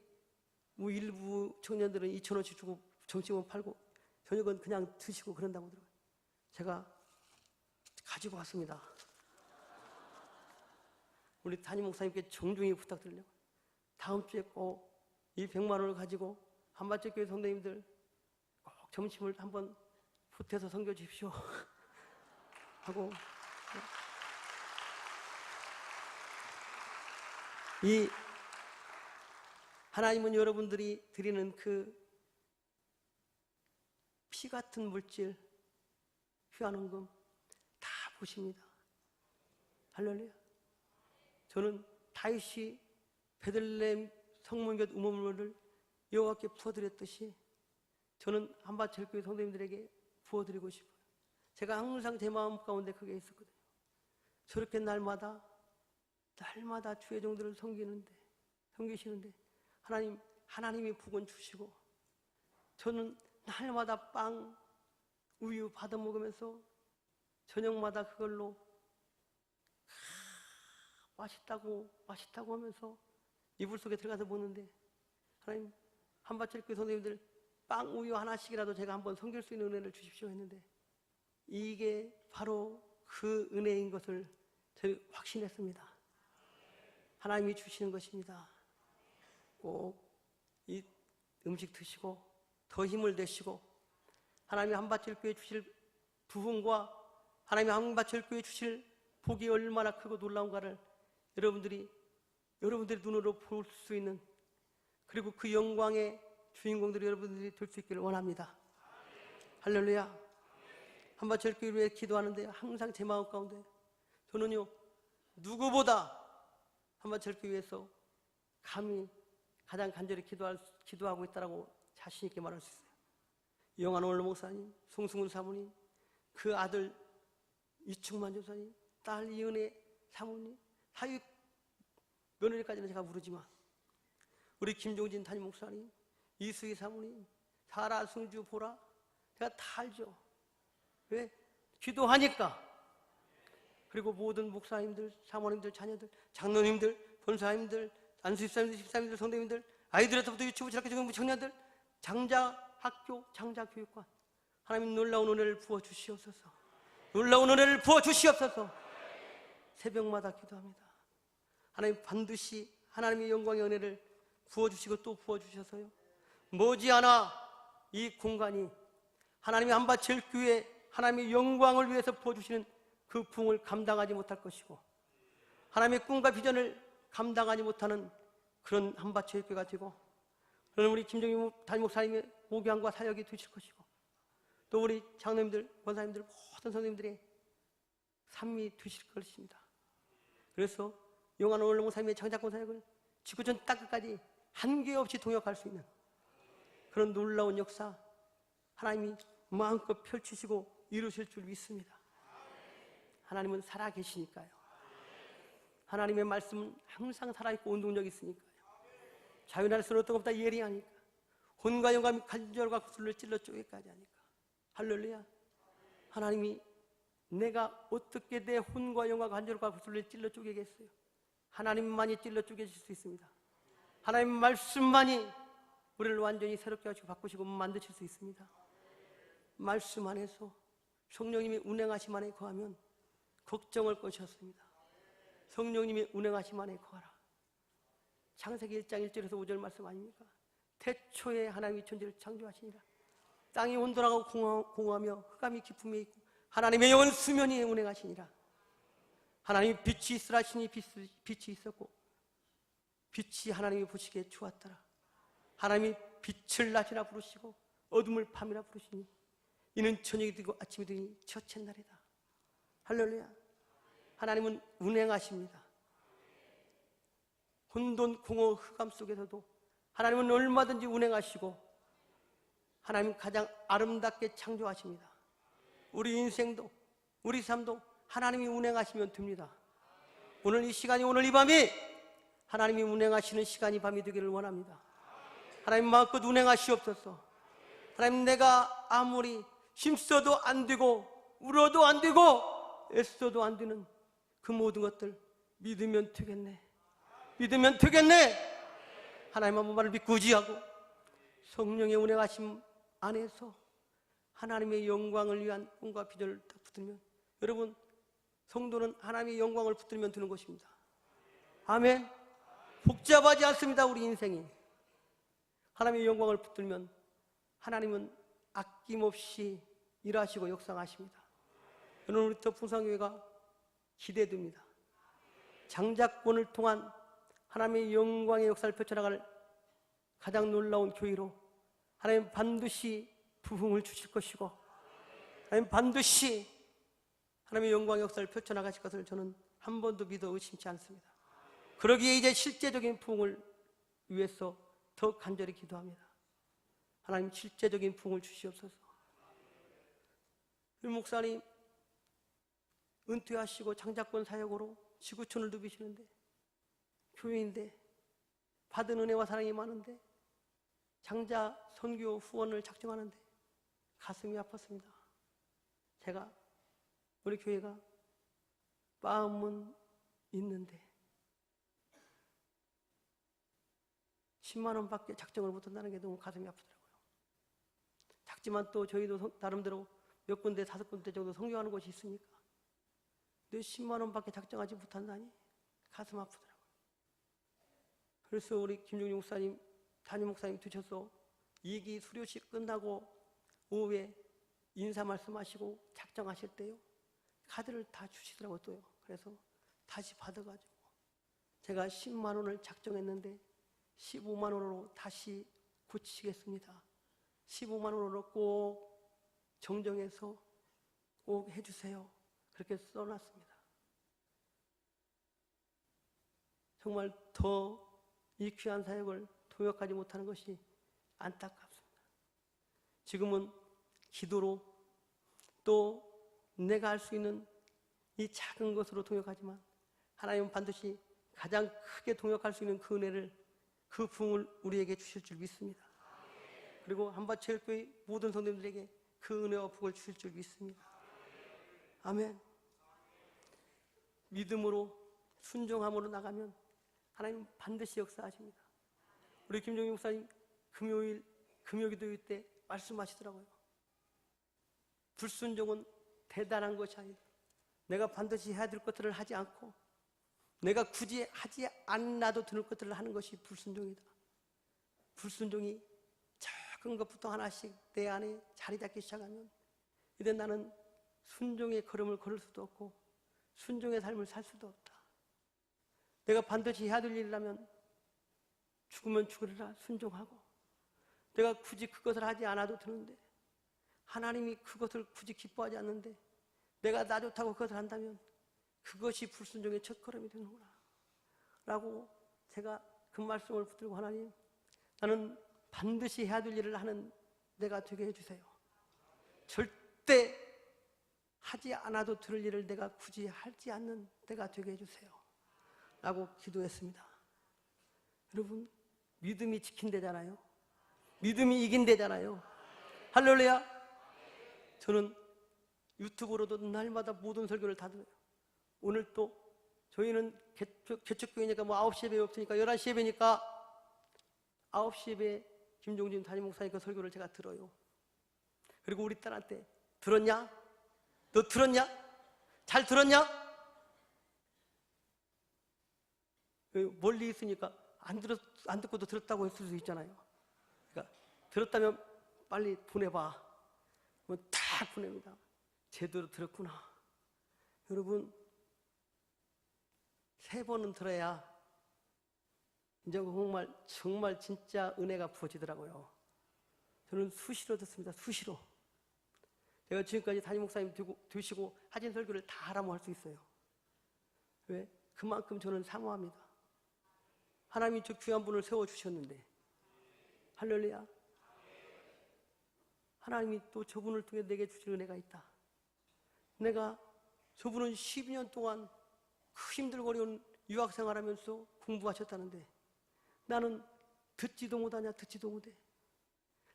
일부 청년들은 2,000원씩 주고 점심은 팔고 저녁은 그냥 드시고 그런다고 들어요. 제가 가지고 왔습니다. 우리 담임 목사님께 정중히 부탁드리려고 다음 주에 꼭 이 100만 원을 가지고 한밭제교회 성도님들 꼭 점심을 한번 보태서 섬겨 주십시오 하고 이 하나님은 여러분들이 드리는 그 피 같은 물질 귀한 헌금 다 보십니다. 할렐루야. 저는 다윗이 베들레헴 성문곁 우물물을 여호와께 부어드렸듯이 저는 한밭철교회 성도님들에게 부어드리고 싶어요. 제가 항상 제 마음 가운데 그게 있었거든요. 저렇게 날마다 주의 종들을 섬기시는데 하나님이 복은 주시고 저는 날마다 빵, 우유 받아 먹으면서 저녁마다 그걸로 맛있다고 하면서 이불 속에 들어가서 먹는데 하나님 한밭철교회 선생님들 빵, 우유 하나씩이라도 제가 한번 섬길 수 있는 은혜를 주십시오 했는데 이게 바로 그 은혜인 것을 저희 확신했습니다. 하나님이 주시는 것입니다. 꼭 이 음식 드시고 더 힘을 내시고 하나님이 한밭철교회 주실 부흥과 하나님이 한밭철교회 주실 복이 얼마나 크고 놀라운가를 여러분들이 눈으로 볼 수 있는 그리고 그 영광의 주인공들이 여러분들이 될 수 있기를 원합니다. 할렐루야. 한밭철교회를 위해 기도하는데 항상 제 마음 가운데 저는요 누구보다 한밭철교회에서 감히 가장 간절히 기도하고 있다라고 자신 있게 말할 수 있어요. 영환 원로 목사님, 송승훈 사모님, 그 아들 이충만 조사님, 딸 이은혜 사모님, 사육 며느리까지는 제가 모르지만 우리 김종진 담임 목사님, 이수희 사모님, 사라, 승주, 보라 제가 다 알죠. 왜? 기도하니까. 그리고 모든 목사님들, 사모님들, 자녀들, 장로님들, 본사님들, 안수집사님들, 집사님들, 성도님들, 아이들에서부터 유치부, 저학교, 중등부 청년들, 장자학교, 장자교육관 하나님 놀라운 은혜를 부어주시옵소서. 놀라운 은혜를 부어주시옵소서. 새벽마다 기도합니다. 하나님 반드시 하나님의 영광의 은혜를 부어주시고 또 부어주셔서요 머지않아 이 공간이 하나님의 한밭철교회 하나님의 영광을 위해서 부어주시는 그 부흥을 감당하지 못할 것이고 하나님의 꿈과 비전을 감당하지 못하는 그런 한밭철교회가 되고 그런 우리 김정희 담임 목사님의 목양과 사역이 되실 것이고 또 우리 장로님들, 권사님들 모든 선생님들의 삶이 되실 것입니다. 그래서 영환 원로 목사님의 장작권 사역을 지구촌 땅끝까지 한계 없이 동역할 수 있는 그런 놀라운 역사 하나님이 마음껏 펼치시고 이루실 줄 믿습니다. 하나님은 살아계시니까요. 하나님의 말씀은 항상 살아있고 운동력이 있으니까요. 자유날 수는 어떤 것보다 예리하니까 혼과 영감 간절과 구슬을 찔러 쪼개까지 하니까 할렐루야. 하나님이 내가 어떻게 내 혼과 영과 간절과 구슬을 찔러 쪼개겠어요? 하나님만이 찔러 쪼개실 수 있습니다. 하나님 말씀만이 우리를 완전히 새롭게 하시고 바꾸시고 만드실 수 있습니다. 말씀 안에서 성령님이 운행하심 안에 거하면 걱정할 것이 없습니다. 성령님이 운행하심 안에 거하라. 창세기 1장 1절에서 5절 말씀 아닙니까? 태초에 하나님이 천지를 창조하시니라. 땅이 온돌하고 공허하며 흑암이 깊음에 있고 하나님의 영은 수면 위에 운행하시니라. 하나님이 빛이 있으라 하시니 빛이 있었고 빛이 하나님이 보시기에 좋았더라. 하나님이 빛을 낮이라 부르시고 어둠을 밤이라 부르시니 이는 저녁이 되고 아침이 되니 첫째 날이다. 할렐루야. 하나님은 운행하십니다. 혼돈, 공허, 흑암 속에서도 하나님은 얼마든지 운행하시고 하나님은 가장 아름답게 창조하십니다. 우리 인생도 우리 삶도 하나님이 운행하시면 됩니다. 오늘 이 시간이 오늘 이 밤이 하나님이 운행하시는 시간이 밤이 되기를 원합니다. 하나님 마음껏 운행하시옵소서. 하나님 내가 아무리 힘써도 안 되고 울어도 안 되고 애써도 안 되는 그 모든 것들 믿으면 되겠네. 믿으면 되겠네. 하나님 한 번만을 믿고 의지하고 성령의 운행하심 안에서 하나님의 영광을 위한 꿈과 비전을 딱 붙들면 여러분 성도는 하나님의 영광을 붙들면 되는 것입니다. 아멘. 복잡하지 않습니다. 우리 인생이 하나님의 영광을 붙들면 하나님은 아낌없이 일하시고 역사하십니다. 여러분 우리 덕풍상교회가 기대됩니다. 장작권을 통한 하나님의 영광의 역사를 펼쳐나갈 가장 놀라운 교회로 하나님 반드시 부흥을 주실 것이고 하나님 반드시 하나님의 영광의 역사를 펼쳐나가실 것을 저는 한 번도 믿어 의심치 않습니다. 그러기에 이제 실제적인 부흥을 위해서 더 간절히 기도합니다. 하나님, 실제적인 부흥을 주시옵소서. 우리 목사님 은퇴하시고 장자권 사역으로 지구촌을 누비시는데, 교회인데 받은 은혜와 사랑이 많은데 장자 선교 후원을 작정하는데 가슴이 아팠습니다. 제가 우리 교회가 마음은 있는데 10만 원밖에 작정을 못한다는 게 너무 가슴이 아프더라고요. 작지만 또 저희도 나름대로 몇 군데, 5군데 정도 선교하는 곳이 있으니까 내 10만 원밖에 작정하지 못한다니 가슴 아프더라고요. 그래서 우리 김종용 목사님, 담임 목사님 드셔서 이기 수료식 끝나고 오후에 인사 말씀하시고 작정하실 때요, 카드를 다 주시더라고요. 또요. 그래서 다시 받아가지고 제가 10만 원을 작정했는데 15만 원으로 다시 고치시겠습니다. 15만 원으로 꼭 정정해서 꼭 해주세요. 그렇게 써놨습니다. 정말 더 이 귀한 사역을 동역하지 못하는 것이 안타깝습니다. 지금은 기도로 또 내가 할 수 있는 이 작은 것으로 동역하지만 하나님은 반드시 가장 크게 동역할 수 있는 그 은혜를, 그 부흥을 우리에게 주실 줄 믿습니다. 그리고 한밭체육교회 모든 성도님들에게 그 은혜와 부흥을 주실 줄 믿습니다. 아멘. 믿음으로 순종함으로 나가면 하나님 반드시 역사하십니다. 우리 김종인 목사님 금요일 금요기도회 때 말씀하시더라고요. 불순종은 대단한 것이 아니다. 내가 반드시 해야 될 것들을 하지 않고 내가 굳이 하지 않아도 되는 것들을 하는 것이 불순종이다. 불순종이 작은 것부터 하나씩 내 안에 자리 잡기 시작하면 이제 나는 순종의 걸음을 걸을 수도 없고 순종의 삶을 살 수도 없다. 내가 반드시 해야 될 일이라면 죽으면 죽으리라 순종하고, 내가 굳이 그것을 하지 않아도 되는데 하나님이 그것을 굳이 기뻐하지 않는데 내가 나 좋다고 그것을 한다면 그것이 불순종의 첫걸음이 되는구나 라고 제가 그 말씀을 붙들고, 하나님, 나는 반드시 해야 될 일을 하는 내가 되게 해주세요. 절대 하지 않아도 될 일을 내가 굳이 하지 않는 내가 되게 해주세요 라고 기도했습니다. 여러분, 믿음이 지킨대잖아요. 믿음이 이긴대잖아요. 할렐루야. 저는 유튜브로도 날마다 모든 설교를 다 들어요. 오늘 또 저희는 개척교회니까 뭐 9시 예배 없으니까 11시 예배니까 9시 예배 김종진 담임 목사님 그 설교를 제가 들어요. 그리고 우리 딸한테 들었냐? 너 들었냐? 잘 들었냐? 멀리 있으니까 안 듣고도 들었다고 했을 수 있잖아요. 그러니까 들었다면 빨리 보내봐. 그러면 다 보냅니다. 제대로 들었구나. 여러분, 3번은 들어야 이제 정말 진짜 은혜가 부어지더라고요. 저는 수시로 듣습니다. 수시로. 제가 지금까지 담임 목사님 두시고 하신 설교를 다 하라고 할 수 있어요. 왜? 그만큼 저는 사모합니다. 하나님이 저 귀한 분을 세워주셨는데, 할렐루야. 하나님이 또 저분을 통해 내게 주실 은혜가 있다. 내가 저분은 12년 동안 힘들고 어려운 유학생활하면서 공부하셨다는데 나는 듣지도 못하냐? 듣지도 못해.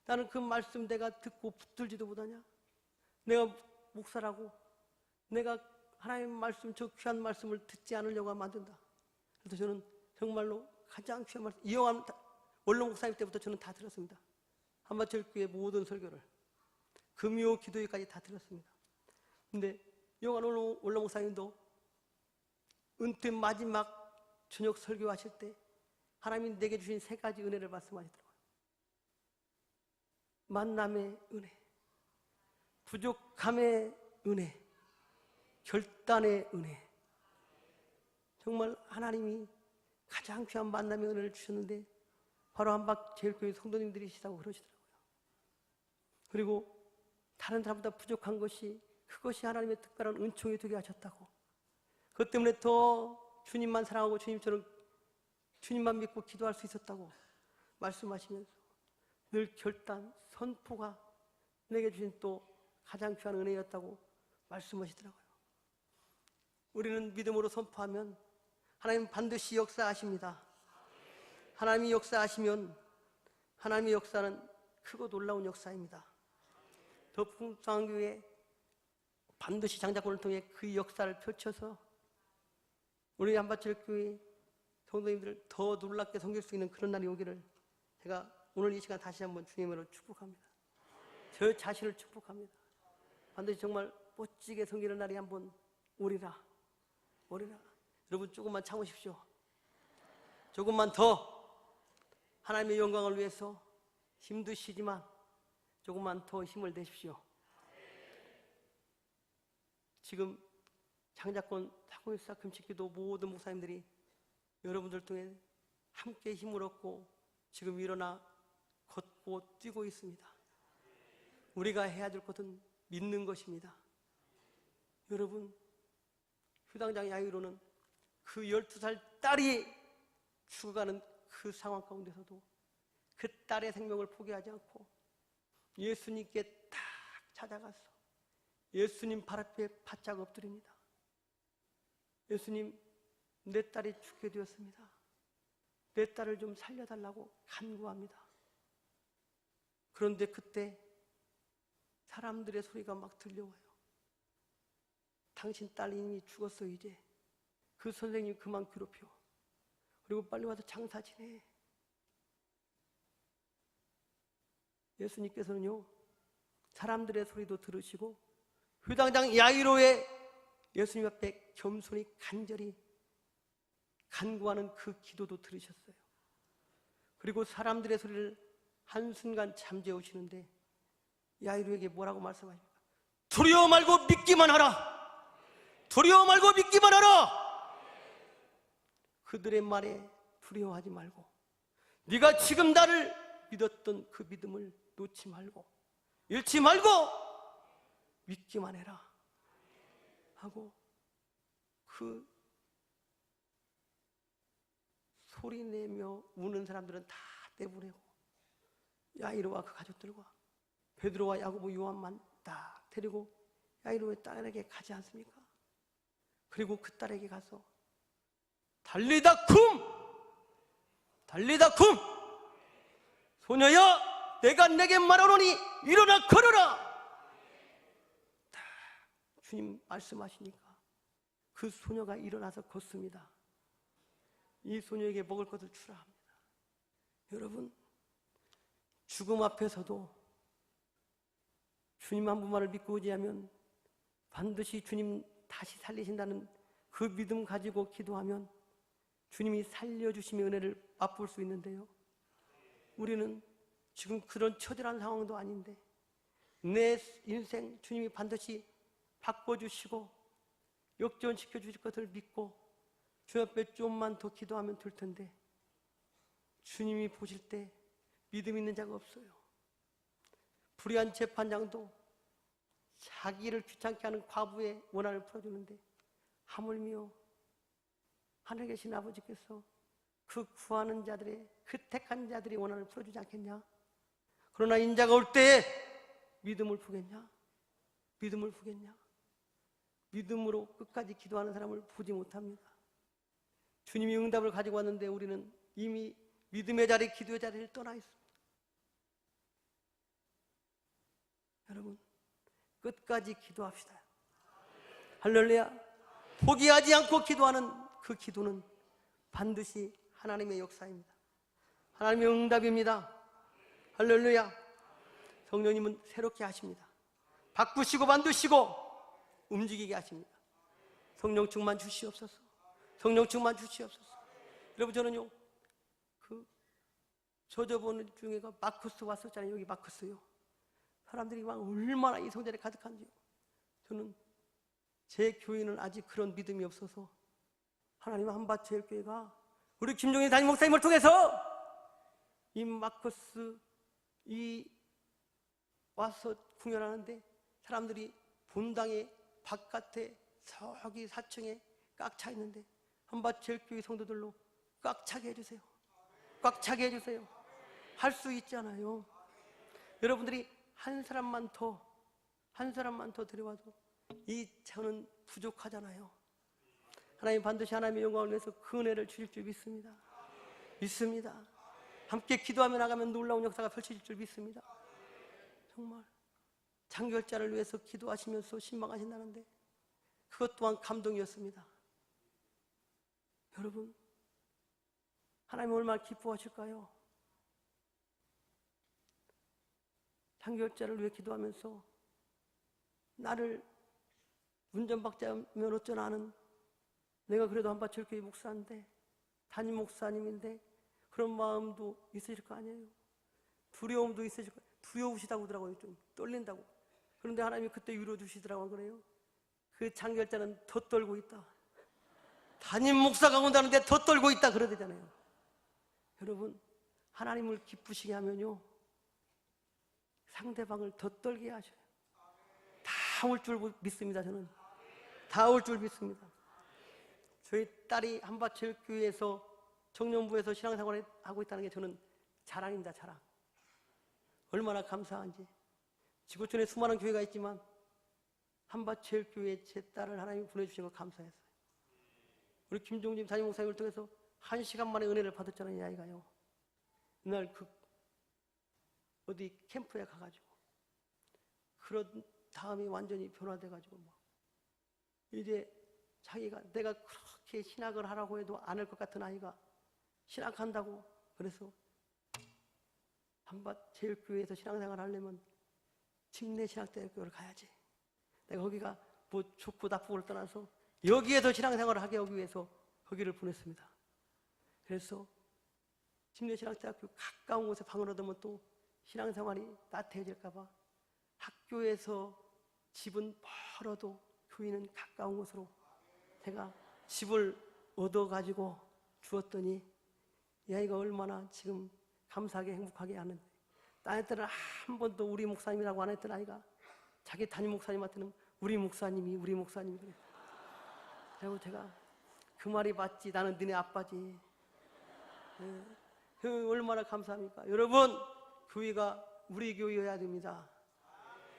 나는 그 말씀 내가 듣고 붙들지도 못하냐? 내가 목사라고 내가 하나님 말씀, 저 귀한 말씀을 듣지 않으려고 하면 안 된다. 그래서 저는 정말로 가장 귀한 말씀, 이영환 원로 목사님 때부터 저는 다 들었습니다. 한밭체육교회 모든 설교를 금요 기도회까지 다 들었습니다. 근데 이영환 원로 목사님도 은퇴 마지막 저녁 설교하실 때 하나님이 내게 주신 3가지 은혜를 말씀하시더라고요. 만남의 은혜, 부족함의 은혜, 결단의 은혜. 정말 하나님이 가장 귀한 만남의 은혜를 주셨는데 바로 한박제일교회 성도님들이시다고 그러시더라고요. 그리고 다른 사람보다 부족한 것이, 그것이 하나님의 특별한 은총이 되게 하셨다고, 그것 때문에 더 주님만 사랑하고 주님처럼 주님만 믿고 기도할 수 있었다고 말씀하시면서 늘 결단, 선포가 내게 주신 또 가장 귀한 은혜였다고 말씀하시더라고요. 우리는 믿음으로 선포하면 하나님 반드시 역사하십니다. 하나님이 역사하시면 하나님의 역사는 크고 놀라운 역사입니다. 더 풍성한 교회 반드시 장자권을 통해 그 역사를 펼쳐서 우리 한밭제일교회 성도님들을 더 놀랍게 섬길 수 있는 그런 날이 오기를 제가 오늘 이 시간 다시 한번 주님으로 축복합니다. 저 자신을 축복합니다. 반드시 정말 멋지게 섬기는 날이 한번 오리라. 여러분 조금만 참으십시오. 조금만 더 하나님의 영광을 위해서 힘드시지만 조금만 더 힘을 내십시오. 지금 장자권 사공일사 금식기도 모든 목사님들이 여러분들 통해 함께 힘을 얻고 지금 일어나 걷고 뛰고 있습니다. 우리가 해야 될 것은 믿는 것입니다. 여러분, 휴당장 야이로는 그 12살 딸이 죽어가는 그 상황 가운데서도 그 딸의 생명을 포기하지 않고 예수님께 딱 찾아가서 예수님 발 앞에 바짝 엎드립니다. 예수님, 내 딸이 죽게 되었습니다. 내 딸을 좀 살려달라고 간구합니다. 그런데 그때 사람들의 소리가 막 들려와요. 당신 딸이 이미 죽었어. 이제 그 선생님 그만 괴롭혀. 그리고 빨리 와서 장사 지내. 예수님께서는요, 사람들의 소리도 들으시고 휴당장 야이로의 예수님 앞에 겸손히 간절히 간구하는 그 기도도 들으셨어요. 그리고 사람들의 소리를 한순간 잠재우시는데 야이로에게 뭐라고 말씀하십니까? 두려워 말고 믿기만 하라. 두려워 말고 믿기만 하라. 그들의 말에 두려워하지 말고 네가 지금 나를 믿었던 그 믿음을 놓지 말고 잃지 말고 믿기만 해라 하고 그 소리 내며 우는 사람들은 다 내보내고 야이로와 그 가족들과 베드로와 야고보 요한만 딱 데리고 야이로의 딸에게 가지 않습니까? 그리고 그 딸에게 가서 달리다 쿰 소녀야 내가 내게 말하노니 일어나 걸어라. 주님 말씀하시니까 그 소녀가 일어나서 걷습니다. 이 소녀에게 먹을 것을 주라 합니다. 여러분, 죽음 앞에서도 주님 한 분만을 믿고 의지하면 반드시 주님 다시 살리신다는 그 믿음 가지고 기도하면 주님이 살려주심의 은혜를 맛볼 수 있는데요, 우리는 지금 그런 처절한 상황도 아닌데 내 인생 주님이 반드시 바꿔주시고 역전시켜 주실 것을 믿고 주 앞에 좀만 더 기도하면 될 텐데 주님이 보실 때 믿음 있는 자가 없어요. 불의한 재판장도 자기를 귀찮게 하는 과부의 원한을 풀어주는데 하물며 하늘에 계신 아버지께서 그 구하는 자들의 그 택한 자들의 원한을 풀어주지 않겠냐? 그러나 인자가 올 때에 믿음을 보겠냐? 믿음을 보겠냐? 믿음으로 끝까지 기도하는 사람을 보지 못합니다. 주님이 응답을 가지고 왔는데 우리는 이미 믿음의 자리, 기도의 자리를 떠나 있습니다. 여러분, 끝까지 기도합시다. 할렐루야. 포기하지 않고 기도하는 그 기도는 반드시 하나님의 역사입니다. 하나님의 응답입니다. 할렐루야. 성령님은 새롭게 하십니다. 바꾸시고 만드시고 움직이게 하십니다. 성령 충만 주시옵소서. 성령 충만 주시옵소서. 여러분, 저는요, 저번 중에가 마쿠스 왔었잖아요. 여기 마쿠스요. 사람들이 막 얼마나 이 성전에 가득한지요. 저는 제 교회는 아직 그런 믿음이 없어서 하나님 한밭제일교회가 우리 김종인 담임 목사님을 통해서 이 마쿠스 이 와서 공연하는데 사람들이 본당에 바깥에 저기 4층에 꽉 차 있는데 한밭제일교회 성도들로 꽉 차게 해주세요. 꽉 차게 해주세요. 할 수 있잖아요. 여러분들이 한 사람만 더 데려와도 이 저는 부족하잖아요. 하나님 반드시 하나님의 영광을 위해서 그 은혜를 주실 줄 믿습니다. 믿습니다. 함께 기도하며 나가면 놀라운 역사가 펼쳐질 줄 믿습니다. 정말 장결자를 위해서 기도하시면서 신방하신다는데 그것 또한 감동이었습니다. 여러분, 하나님 얼마나 기뻐하실까요? 장결자를 위해 기도하면서 나를 운전박자면 어쩌나 하는, 내가 그래도 한밭철교회 목사인데, 담임 목사님인데 그런 마음도 있으실 거 아니에요. 두려움도 있으실 거예요. 두려우시다고 하더라고요. 좀 떨린다고. 그런데 하나님이 그때 위로 주시더라고요. 그래요. 그 장결자는 더 떨고 있다. 담임 목사가 온다는데 더 떨고 있다 그러대잖아요. 여러분, 하나님을 기쁘시게 하면요, 상대방을 더 떨게 하셔요. 다 올 줄 믿습니다. 저는 다 올 줄 믿습니다. 저희 딸이 한밭체육교회에서 청년부에서 신앙생활을 하고 있다는 게 저는 자랑입니다. 자랑. 얼마나 감사한지. 지구촌에 수많은 교회가 있지만 한밭체육교회에 제 딸을 하나님이 보내주신 거 감사했어요. 우리 김종진 담임 목사님을 통해서 1시간 만에 은혜를 받았잖아요. 이 아이가요. 그날 어디 캠프에 가가지고 그런 다음에 완전히 변화돼가지고 막 이제 자기가, 내가 그렇게 신학을 하라고 해도 안 할 것 같은 아이가 신학한다고, 그래서 한밭체육교회에서 신앙생활 하려면 침례신학대학교를 가야지. 내가 거기가 뭐 좋고 나쁘고를 떠나서 여기에서 신앙생활을 하게 하기 위해서 거기를 보냈습니다. 그래서 침례신학대학교 가까운 곳에 방을 얻으면 또 신앙생활이 나태해질까 봐 학교에서 집은 멀어도 교회는 가까운 곳으로 제가 집을 얻어가지고 주었더니 이 아이가 얼마나 지금 감사하게 행복하게 하는데, 딴 애들은 한 번도 우리 목사님이라고 안 했던 아이가 자기 담임 목사님한테는 우리 목사님이 그래요. 그리고 제가 그 말이 맞지, 나는 너네 아빠지. 얼마나 감사합니까? 여러분, 교회가 우리 교회여야 됩니다.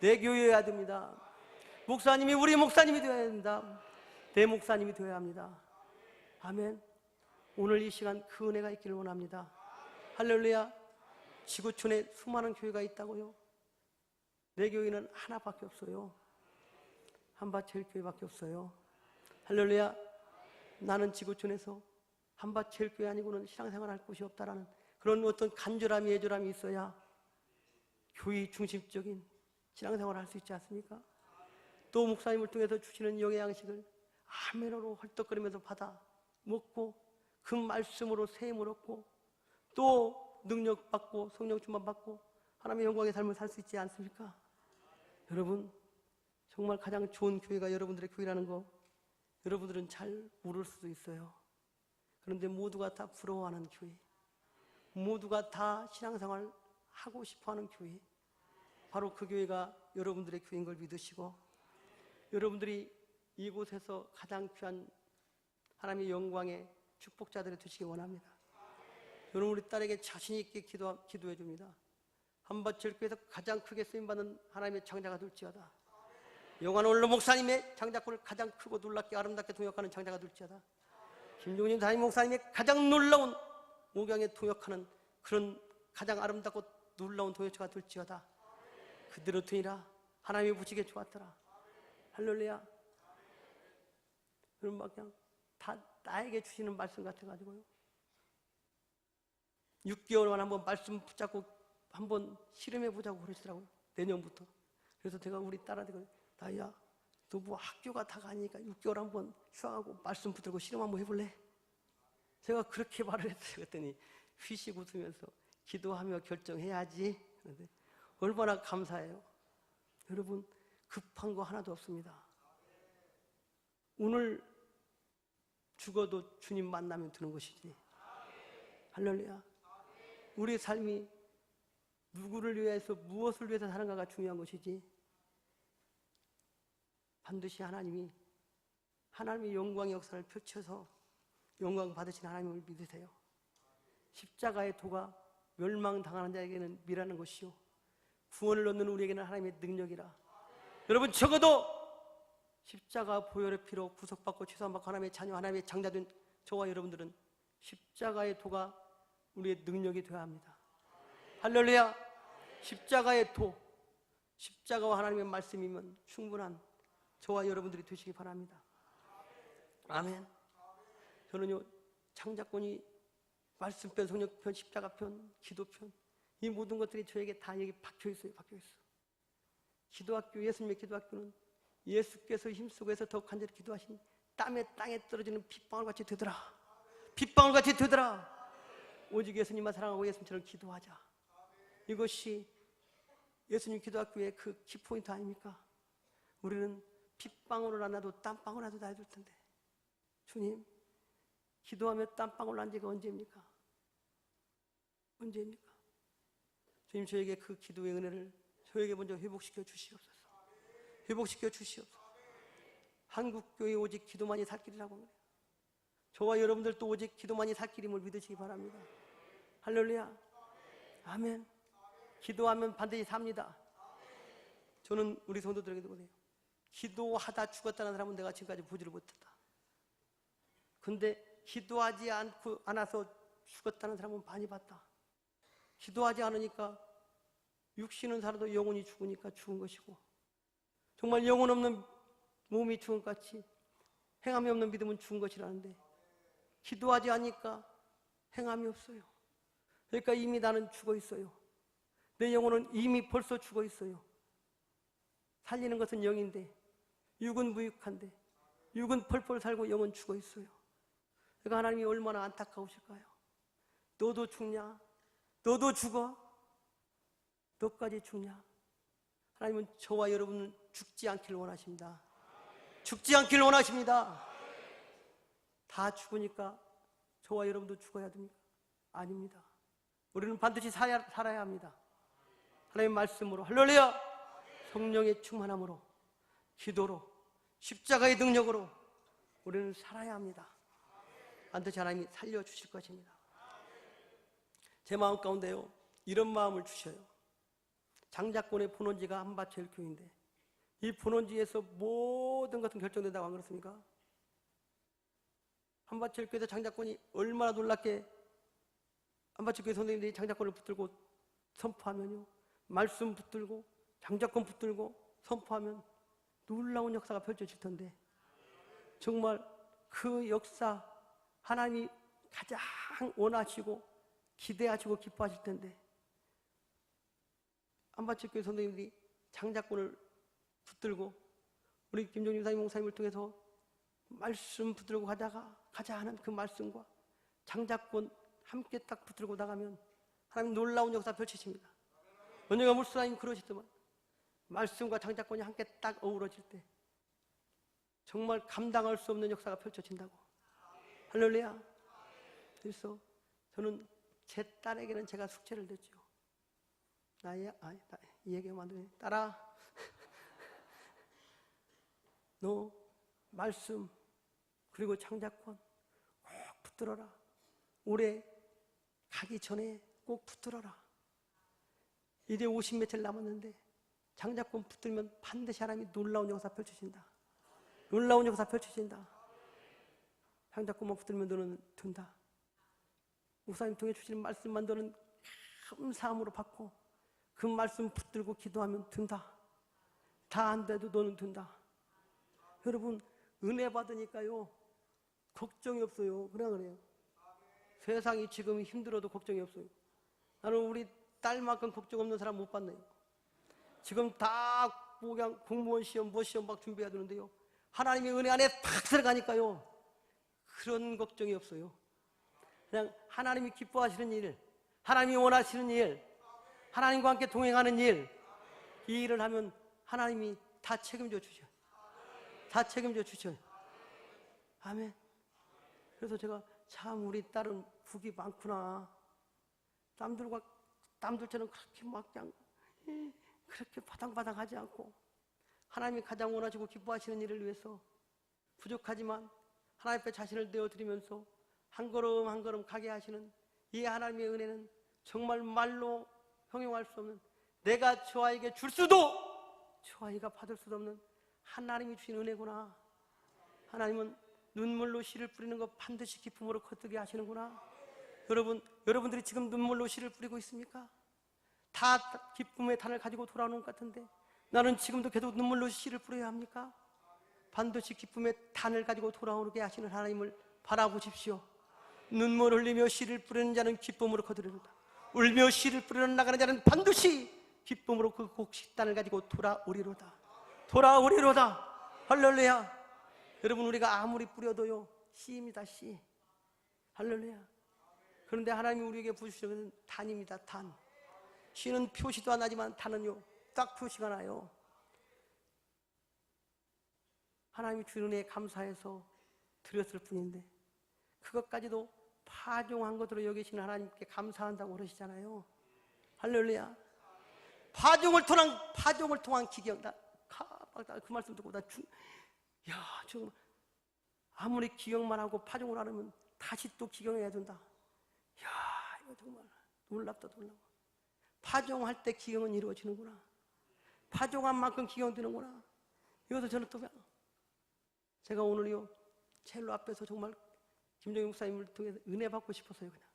내 교회여야 됩니다. 목사님이 우리 목사님이 되어야 된다. 내 목사님이 되어야 합니다. 아멘. 오늘 이 시간 그 은혜가 있기를 원합니다. 할렐루야. 지구촌에 수많은 교회가 있다고요. 내 교회는 하나밖에 없어요. 한밭체육교회밖에 없어요. 할렐루야. 나는 지구촌에서 한밭체육교회 아니고는 신앙생활 할 곳이 없다라는 그런 어떤 간절함이, 애절함이 있어야 교회 중심적인 신앙생활을 할 수 있지 않습니까? 또 목사님을 통해서 주시는 영의 양식을 아멘으로 헐떡거리면서 받아 먹고 그 말씀으로 세임을 얻고 또 능력 받고 성령 충만 받고 하나님의 영광의 삶을 살 수 있지 않습니까? 여러분, 정말 가장 좋은 교회가 여러분들의 교회라는 거 여러분들은 잘 모를 수도 있어요. 그런데 모두가 다 부러워하는 교회, 모두가 다 신앙생활 하고 싶어하는 교회, 바로 그 교회가 여러분들의 교회인 걸 믿으시고 여러분들이 이곳에서 가장 귀한 하나님의 영광의 축복자들이 되시기 원합니다. 여러분, 우리 딸에게 자신 있게 기도해 줍니다. 한밭체육교회에서 가장 크게 쓰임받는 하나님의 장자가 될지어다. 영환 원로 목사님의 장자권을 가장 크고 놀랍게 아름답게 통역하는 장자가 될지어다. 김종진 담임 목사님의 가장 놀라운 목양에 통역하는 그런 가장 아름답고 놀라운 통역자가 될지어다. 그대로 되니라. 하나님이 보시기에 좋았더라. 할렐루야. 그럼 막 그냥 다 나에게 주시는 말씀 같아가지고요. 6개월만 한번 말씀 붙잡고 한번 실험해보자고 그러시더라고요. 내년부터. 그래서 제가 우리 딸한테, 나야, 너 뭐 학교가 다 가니까 6개월 한번 휴학하고 말씀 붙들고 실험 한번 해볼래? 제가 그렇게 말을 했어요. 그랬더니 휘식 웃으면서 기도하며 결정해야지. 그런데 얼마나 감사해요. 여러분, 급한 거 하나도 없습니다. 오늘 죽어도 주님 만나면 되는 것이지. 할렐루야. 우리 삶이 누구를 위해서 무엇을 위해서 사는가가 중요한 것이지, 반드시 하나님의 영광의 역사를 펼쳐서 영광 받으신 하나님을 믿으세요. 십자가의 도가 멸망당하는 자에게는 미라는 것이요 구원을 얻는 우리에게는 하나님의 능력이라. 여러분, 적어도 십자가 보혈의 피로 구속받고 죄사함받고 하나님의 자녀, 하나님의 장자된 저와 여러분들은 십자가의 도가 우리의 능력이 되어야 합니다. 할렐루야. 십자가의 도, 십자가와 하나님의 말씀이면 충분한 저와 여러분들이 되시기 바랍니다. 아멘. 저는요, 창작권이 말씀편, 성령편, 십자가편, 기도편, 이 모든 것들이 저에게 다 여기 박혀 있어요. 박혀 있어. 기도학교, 예수님의 기도학교는 예수께서 힘쓰고 해서 더 간절히 기도하신 땀에 땅에 떨어지는 핏방울 같이 되더라. 핏방울 같이 되더라. 오직 예수님만 사랑하고 예수님처럼 기도하자. 이것이 예수님 기도학교의 그 키포인트 아닙니까? 우리는 핏방울을 안 놔도 땀방울 놔도 다 해줄 텐데, 주님, 기도하며 땀방울 난 지가 언제입니까? 언제입니까? 주님, 저에게 그 기도의 은혜를 저에게 먼저 회복시켜 주시옵소서. 회복시켜 주시옵소서. 한국교회 오직 기도만이 살 길이라고 그래요. 저와 여러분들도 오직 기도만이 살 길임을 믿으시기 바랍니다. 할렐루야. 아멘. 기도하면 반드시 삽니다. 저는 우리 성도들에게도 그래요. 기도하다 죽었다는 사람은 내가 지금까지 보지를 못했다. 근데 기도하지 않아서 죽었다는 사람은 많이 봤다. 기도하지 않으니까 육신은 살아도 영혼이 죽으니까 죽은 것이고, 정말 영혼 없는 몸이 죽은 것 같이 행함이 없는 믿음은 죽은 것이라는데, 기도하지 않으니까 행함이 없어요. 그러니까 이미 나는 죽어 있어요. 내 영혼은 이미 벌써 죽어 있어요. 살리는 것은 영인데, 육은 무익한데, 육은 펄펄 살고 영은 죽어 있어요. 그러니까 하나님이 얼마나 안타까우실까요? 너도 죽냐? 너도 죽어? 너까지 죽냐? 하나님은 저와 여러분은 죽지 않기를 원하십니다. 죽지 않기를 원하십니다. 다 죽으니까 저와 여러분도 죽어야 됩니까? 아닙니다. 우리는 반드시 살아야 합니다. 하나님의 말씀으로, 할렐루야, 성령의 충만함으로, 기도로, 십자가의 능력으로 우리는 살아야 합니다. 반드시 하나님이 살려주실 것입니다. 제 마음 가운데요, 이런 마음을 주셔요. 장자권의 본원지가 한밭제일교회인데 이 본원지에서 모든 것은 결정된다고 안 그렇습니까? 한밭제일교회에서 장자권이 얼마나 놀랍게, 한밭제일교회 선생님들이 장자권을 붙들고 선포하면요, 말씀 붙들고 장자권 붙들고 선포하면 놀라운 역사가 펼쳐질 텐데, 정말 그 역사 하나님이 가장 원하시고 기대하시고 기뻐하실 텐데, 한밭제일교회 선생님들이 장자권을 붙들고 우리 김종림 사님 목사님을 통해서 말씀 붙들고 가자 하는 그 말씀과 장자권 함께 딱 붙들고 나가면 하나님 놀라운 역사 펼치십니다. 언젠가 물수라님 그러시더만, 말씀과 장자권이 함께 딱 어우러질 때 정말 감당할 수 없는 역사가 펼쳐진다고. 할렐루야. 그래서 저는 제 딸에게는 제가 숙제를 냈죠. 이 얘기하면 안 돼. 딸아, 너 말씀 그리고 장자권 꼭 붙들어라. 올해 가기 전에 꼭 붙들어라. 이제 50 며칠 남았는데 장자권 붙들면 반드시 하나님이 놀라운 역사 펼쳐진다. 놀라운 역사 펼쳐진다. 장자권만 붙들면 너는 된다. 목사님 통해 주시는 말씀만 너는 감사함으로 받고 그 말씀 붙들고 기도하면 된다. 다 안 돼도 너는 된다. 여러분, 은혜 받으니까요 걱정이 없어요. 그래요. 세상이 지금 힘들어도 걱정이 없어요. 나는 우리 딸만큼 걱정 없는 사람 못 봤네요. 지금 다 그냥 공무원 시험, 시험 막 준비해야 되는데요, 하나님의 은혜 안에 탁 들어가니까요 그런 걱정이 없어요. 그냥 하나님이 기뻐하시는 일, 하나님이 원하시는 일, 하나님과 함께 동행하는 일, 이 일을 하면 하나님이 다 책임져 주셔요. 다 책임져 주셔요. 아멘. 그래서 제가 참 우리 딸은 복이 많구나. 남들처럼 그렇게 막 그냥 그렇게 바당바당하지 않고 하나님이 가장 원하시고 기뻐하시는 일을 위해서 부족하지만 하나님 앞에 자신을 내어드리면서 한 걸음 한 걸음 가게 하시는 이 하나님의 은혜는 정말 말로 형용할 수 없는, 내가 저 아이에게 줄 수도 저 아이가 받을 수도 없는 하나님이 주신 은혜구나. 하나님은 눈물로 씨를 뿌리는 거 반드시 기쁨으로 거두게 하시는구나. 여러분들이 지금 눈물로 씨를 뿌리고 있습니까? 다 기쁨의 단을 가지고 돌아오는 것 같은데 나는 지금도 계속 눈물로 씨를 뿌려야 합니까? 반드시 기쁨의 단을 가지고 돌아오게 하시는 하나님을 바라보십시오. 눈물 흘리며 씨를 뿌리는 자는 기쁨으로 거두리로다. 울며 씨를 뿌리러 나가는 자는 반드시 기쁨으로 그 곡식단을 가지고 돌아오리로다. 돌아오리로다. 할렐루야. 여러분, 우리가 아무리 뿌려도요 씨입니다. 씨. 할렐루야. 그런데 하나님이 우리에게 부으시는 것은 단입니다. 단. 씨는 표시도 안 나지만 단은요 딱 표시가 나요. 하나님이 주는 은혜에 감사해서 드렸을 뿐인데 그것까지도 파종한 것으로 여기시는 하나님께 감사한다고 그러시잖아요. 할렐루야. 파종을 통한 기경. 그 말씀 듣고 정말 아무리 기경만 하고 파종을 안 하면 다시 또 기경해야 된다. 이거 정말 놀랍다. 파종할 때 기경은 이루어지는구나. 파종한 만큼 기경되는구나. 이것도 저는 또 제가 오늘요 첼로 앞에서 정말 김정희 목사님을 통해서 은혜 받고 싶어서요 그냥.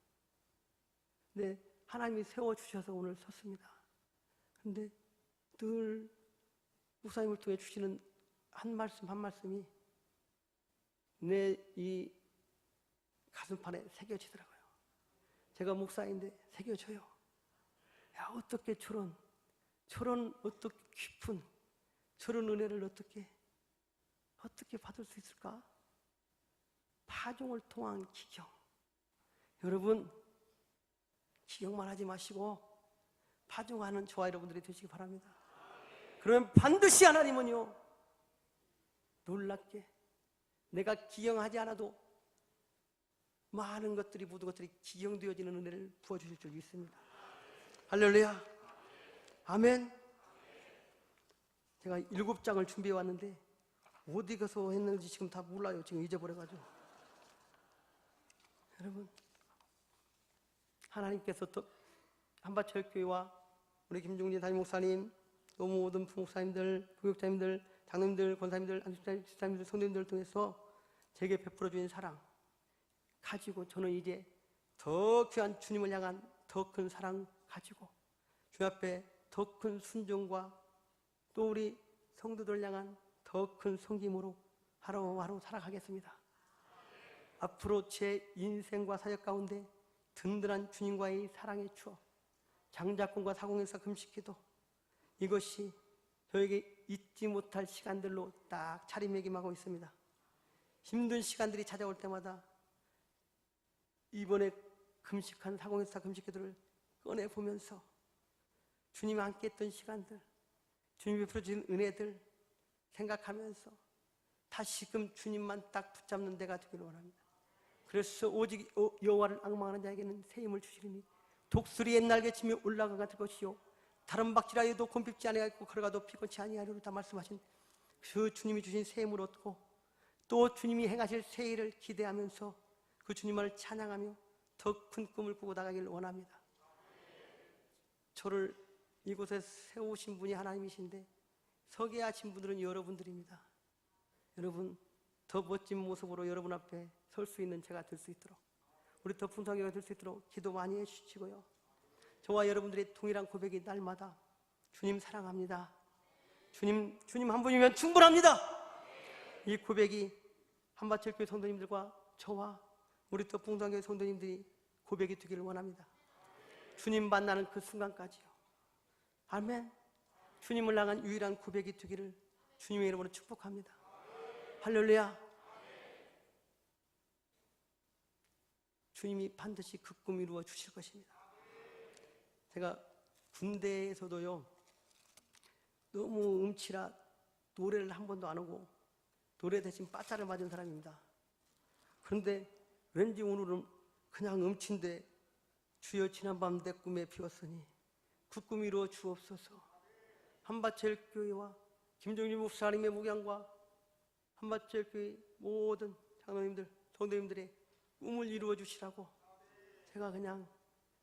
근데 하나님이 세워주셔서 오늘 섰습니다. 근데 늘 목사님을 통해 주시는 한 말씀이 내 이 가슴판에 새겨지더라고요. 제가 목사인데 새겨져요. 어떻게 저런 어떻게 깊은 저런 은혜를 어떻게 받을 수 있을까? 파종을 통한 기경. 여러분, 기경만 하지 마시고 파종하는 저와 여러분들이 되시기 바랍니다. 그러면 반드시 하나님은요 놀랍게 내가 기경하지 않아도 많은 것들이 모든 것들이 기경되어지는 은혜를 부어주실 줄 믿습니다. 할렐루야. 아멘. 제가 7장을 준비해 왔는데 어디 가서 했는지 지금 다 몰라요. 지금 잊어버려가지고. 여러분, 하나님께서 또 한밭철교회와 우리 김종진 담임 목사님, 또 모든 부목사님들, 부교육자님들, 장로님들, 권사님들, 안수사님들, 성도님들을 통해서 제게 베풀어 주신 사랑 가지고 저는 이제 더 귀한 주님을 향한 더 큰 사랑 가지고 주님 앞에 더 큰 순종과 또 우리 성도들 향한 더 큰 섬김으로 하루하루 살아가겠습니다. 앞으로 제 인생과 사역 가운데 든든한 주님과의 사랑의 추억, 장작권과 사공에서 금식기도, 이것이 저에게 잊지 못할 시간들로 딱 자리매김하고 있습니다. 힘든 시간들이 찾아올 때마다 이번에 금식한 사공에서 금식기도를 꺼내보면서 주님과 함께 했던 시간들, 주님이 베풀어 주신 은혜들 생각하면서 다시금 주님만 딱 붙잡는 데가 되기를 원합니다. 그래서 오직 여호와를 앙망하는 자에게는 새 힘을 주시리니 독수리 옛날개 치며 올라가 같을 것이요 다른 박질하여도 곰핍지 아니하고 걸어가도 피곤치 아니하리로 다 말씀하신 그 주님이 주신 새 힘을 얻고 또 주님이 행하실 새 일을 기대하면서 그 주님을 찬양하며 더 큰 꿈을 꾸고 나가길 원합니다. 저를 이곳에 세우신 분이 하나님이신데 서게 하신 분들은 여러분들입니다. 여러분, 더 멋진 모습으로 여러분 앞에 설 수 있는 제가 될 수 있도록, 우리 더 풍성하게 될 수 있도록 기도 많이 해주시고요. 저와 여러분들의 동일한 고백이 날마다 주님 사랑합니다, 주님 한 분이면 충분합니다, 이 고백이 한밭철교회 성도님들과 저와 우리 더 풍성하게 성도님들이 고백이 되기를 원합니다. 주님 만나는 그 순간까지요. 아멘. 주님을 향한 유일한 고백이 되기를 주님의 이름으로 축복합니다. 할렐루야. 주님이 반드시 그 꿈 이루어 주실 것입니다. 제가 군대에서도요 너무 음치라 노래를 한 번도 안 하고 노래 대신 빠따를 맞은 사람입니다. 그런데 왠지 오늘은 그냥 음치인데 주여 지난밤 내 꿈에 비었으니 그 꿈 이루어 주옵소서. 한밭철교회와 김종진 목사님의 목양과 한밭철교회 모든 장로님들, 성도님들의 꿈을 이루어 주시라고 제가 그냥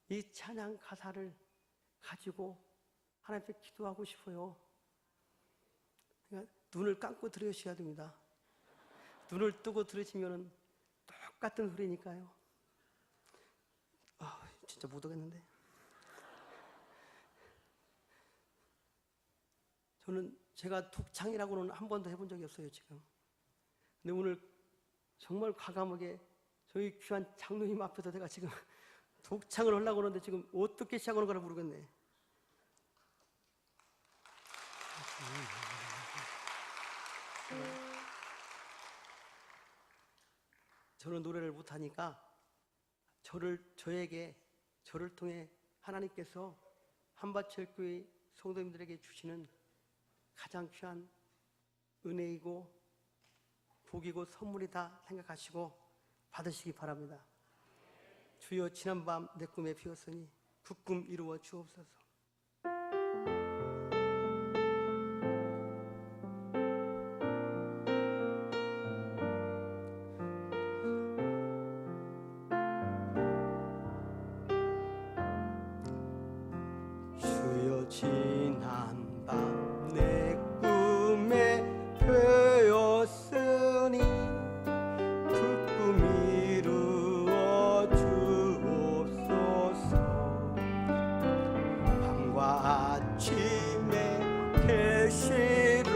이 찬양 가사를 가지고 하나님께 기도하고 싶어요. 그러니까 눈을 감고 들으셔야 됩니다. 눈을 뜨고 들으시면 똑같은 소리니까요. 진짜 못 오겠는데. 저는 제가 독창이라고는 한 번도 해본 적이 없어요 지금. 근데 오늘 정말 과감하게 저희 귀한 장로님 앞에서 제가 지금 독창을 하려고 하는데 지금 어떻게 시작하는 거라 모르겠네. 저는 노래를 못하니까 저를 통해 하나님께서 한밭철교회 성도님들에게 주시는 가장 귀한 은혜이고 복이고 선물이다 생각하시고 받으시기 바랍니다. 주여 지난 밤 내 꿈에 비었으니 그 꿈 이루어 주옵소서. 주여 지난 밤 내 꿈에 되었으니 그 꿈 이루어 주옵소서. 밤과 아침에 계시로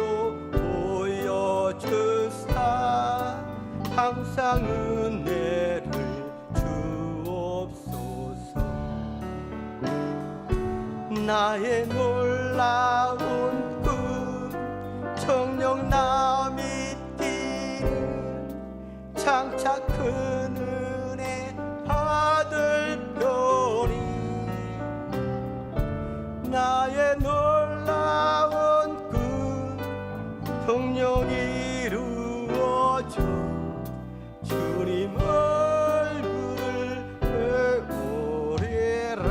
보여주사 항상 은혜를 주옵소서. 나의 놀라운 꿈 정녕 남이 뛰는 장차 큰 은혜 받을 거니 나의 놀라운 꿈 정녕 이루어져 주님 얼굴을 배우리라.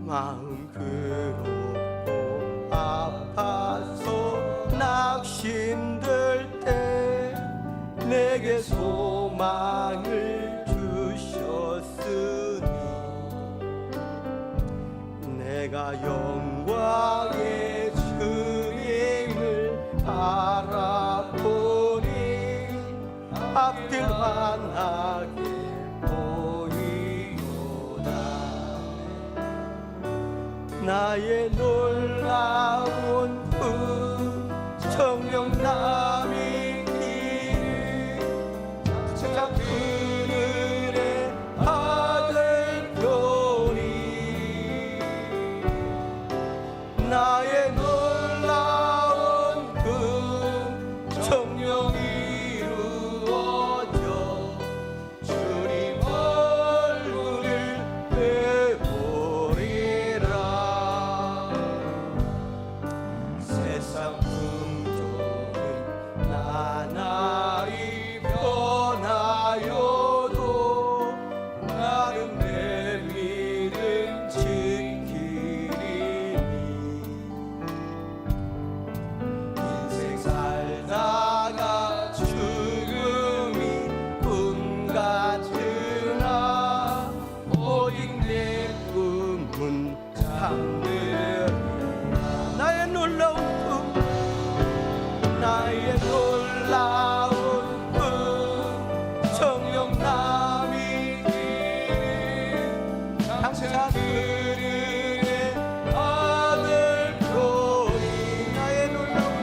마음 괴롭고 아파서 낙심들 때 내게 소망을 주셨으니 내가 영광의 주님을 바라보니 앞길 환하게 보이도다. 나의 놀라운 꿈 정녕 남이 기는 참 큰 은혜 받을 거니 나의 놀라운 꿈 정녕 이루어져 주님 얼굴을 배우리라. 세상 풍조는 나날이 변하여도 나는 내 믿음 지키리니 인생 살다가 죽음이 꿈 같으나 오직 내 꿈은 참되리라. 나의 놀라운 꿈 나의 놀라운 꿈 정녕 남이 기는 장차 큰 은혜 받을 거니 나의 놀라운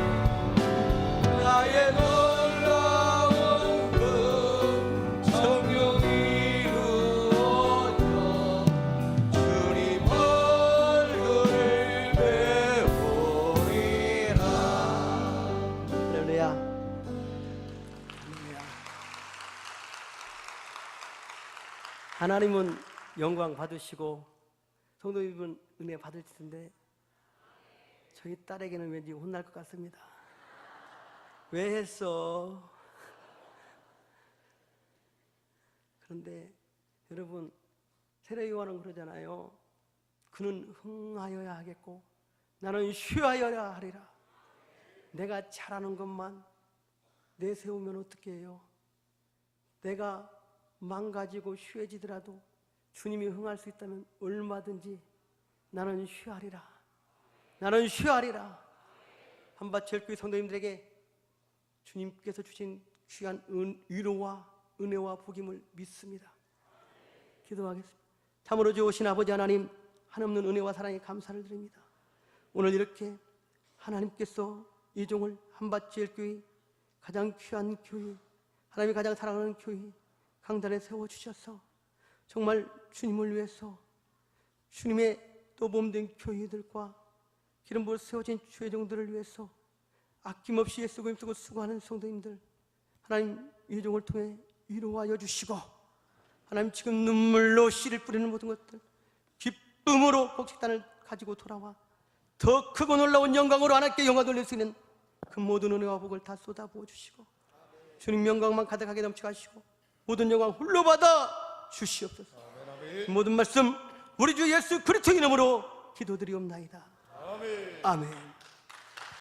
꿈 나의 놀라운 꿈 정녕 이루어져 주님 얼굴을 배우리라. 할렐루야. 할렐루야. 하나님은 영광 받으시고 성도님은 은혜 받을 텐데 저희 딸에게는 왠지 혼날 것 같습니다. 왜 했어? 그런데 여러분 세례 요한은 그러잖아요. 그는 흥하여야 하겠고 나는 쉬하여야 하리라. 내가 잘하는 것만 내세우면 어떻게 해요? 내가 망가지고 쉬워지더라도 주님이 흥할 수 있다면 얼마든지 나는 쉬하리라. 나는 쉬하리라. 한밭제일교회 성도님들에게 주님께서 주신 귀한 위로와 은혜와 복임을 믿습니다. 기도하겠습니다. 참으로 좋으신 아버지 하나님, 한없는 은혜와 사랑에 감사를 드립니다. 오늘 이렇게 하나님께서 이 종을 한밭제일교회 가장 귀한 교회, 하나님이 가장 사랑하는 교회 강단에 세워주셔서 정말 주님을 위해서 주님의 또 몸된 교회들과 기름 부어 세워진 주의 종들을 위해서 아낌없이 애쓰고 힘쓰고 수고하는 성도님들, 하나님 이 종을 통해 위로하여 주시고, 하나님 지금 눈물로 씨를 뿌리는 모든 것들 기쁨으로 곡식단을 가지고 돌아와 더 크고 놀라운 영광으로 하나님께 영광 돌릴 수 있는 그 모든 은혜와 복을 다 쏟아부어 주시고, 주님 영광만 가득하게 넘쳐가시고 모든 영광 홀로 받아 주시옵소서. 모든 말씀 우리 주 예수 그리스도 이름으로 기도드리옵나이다. 아멘.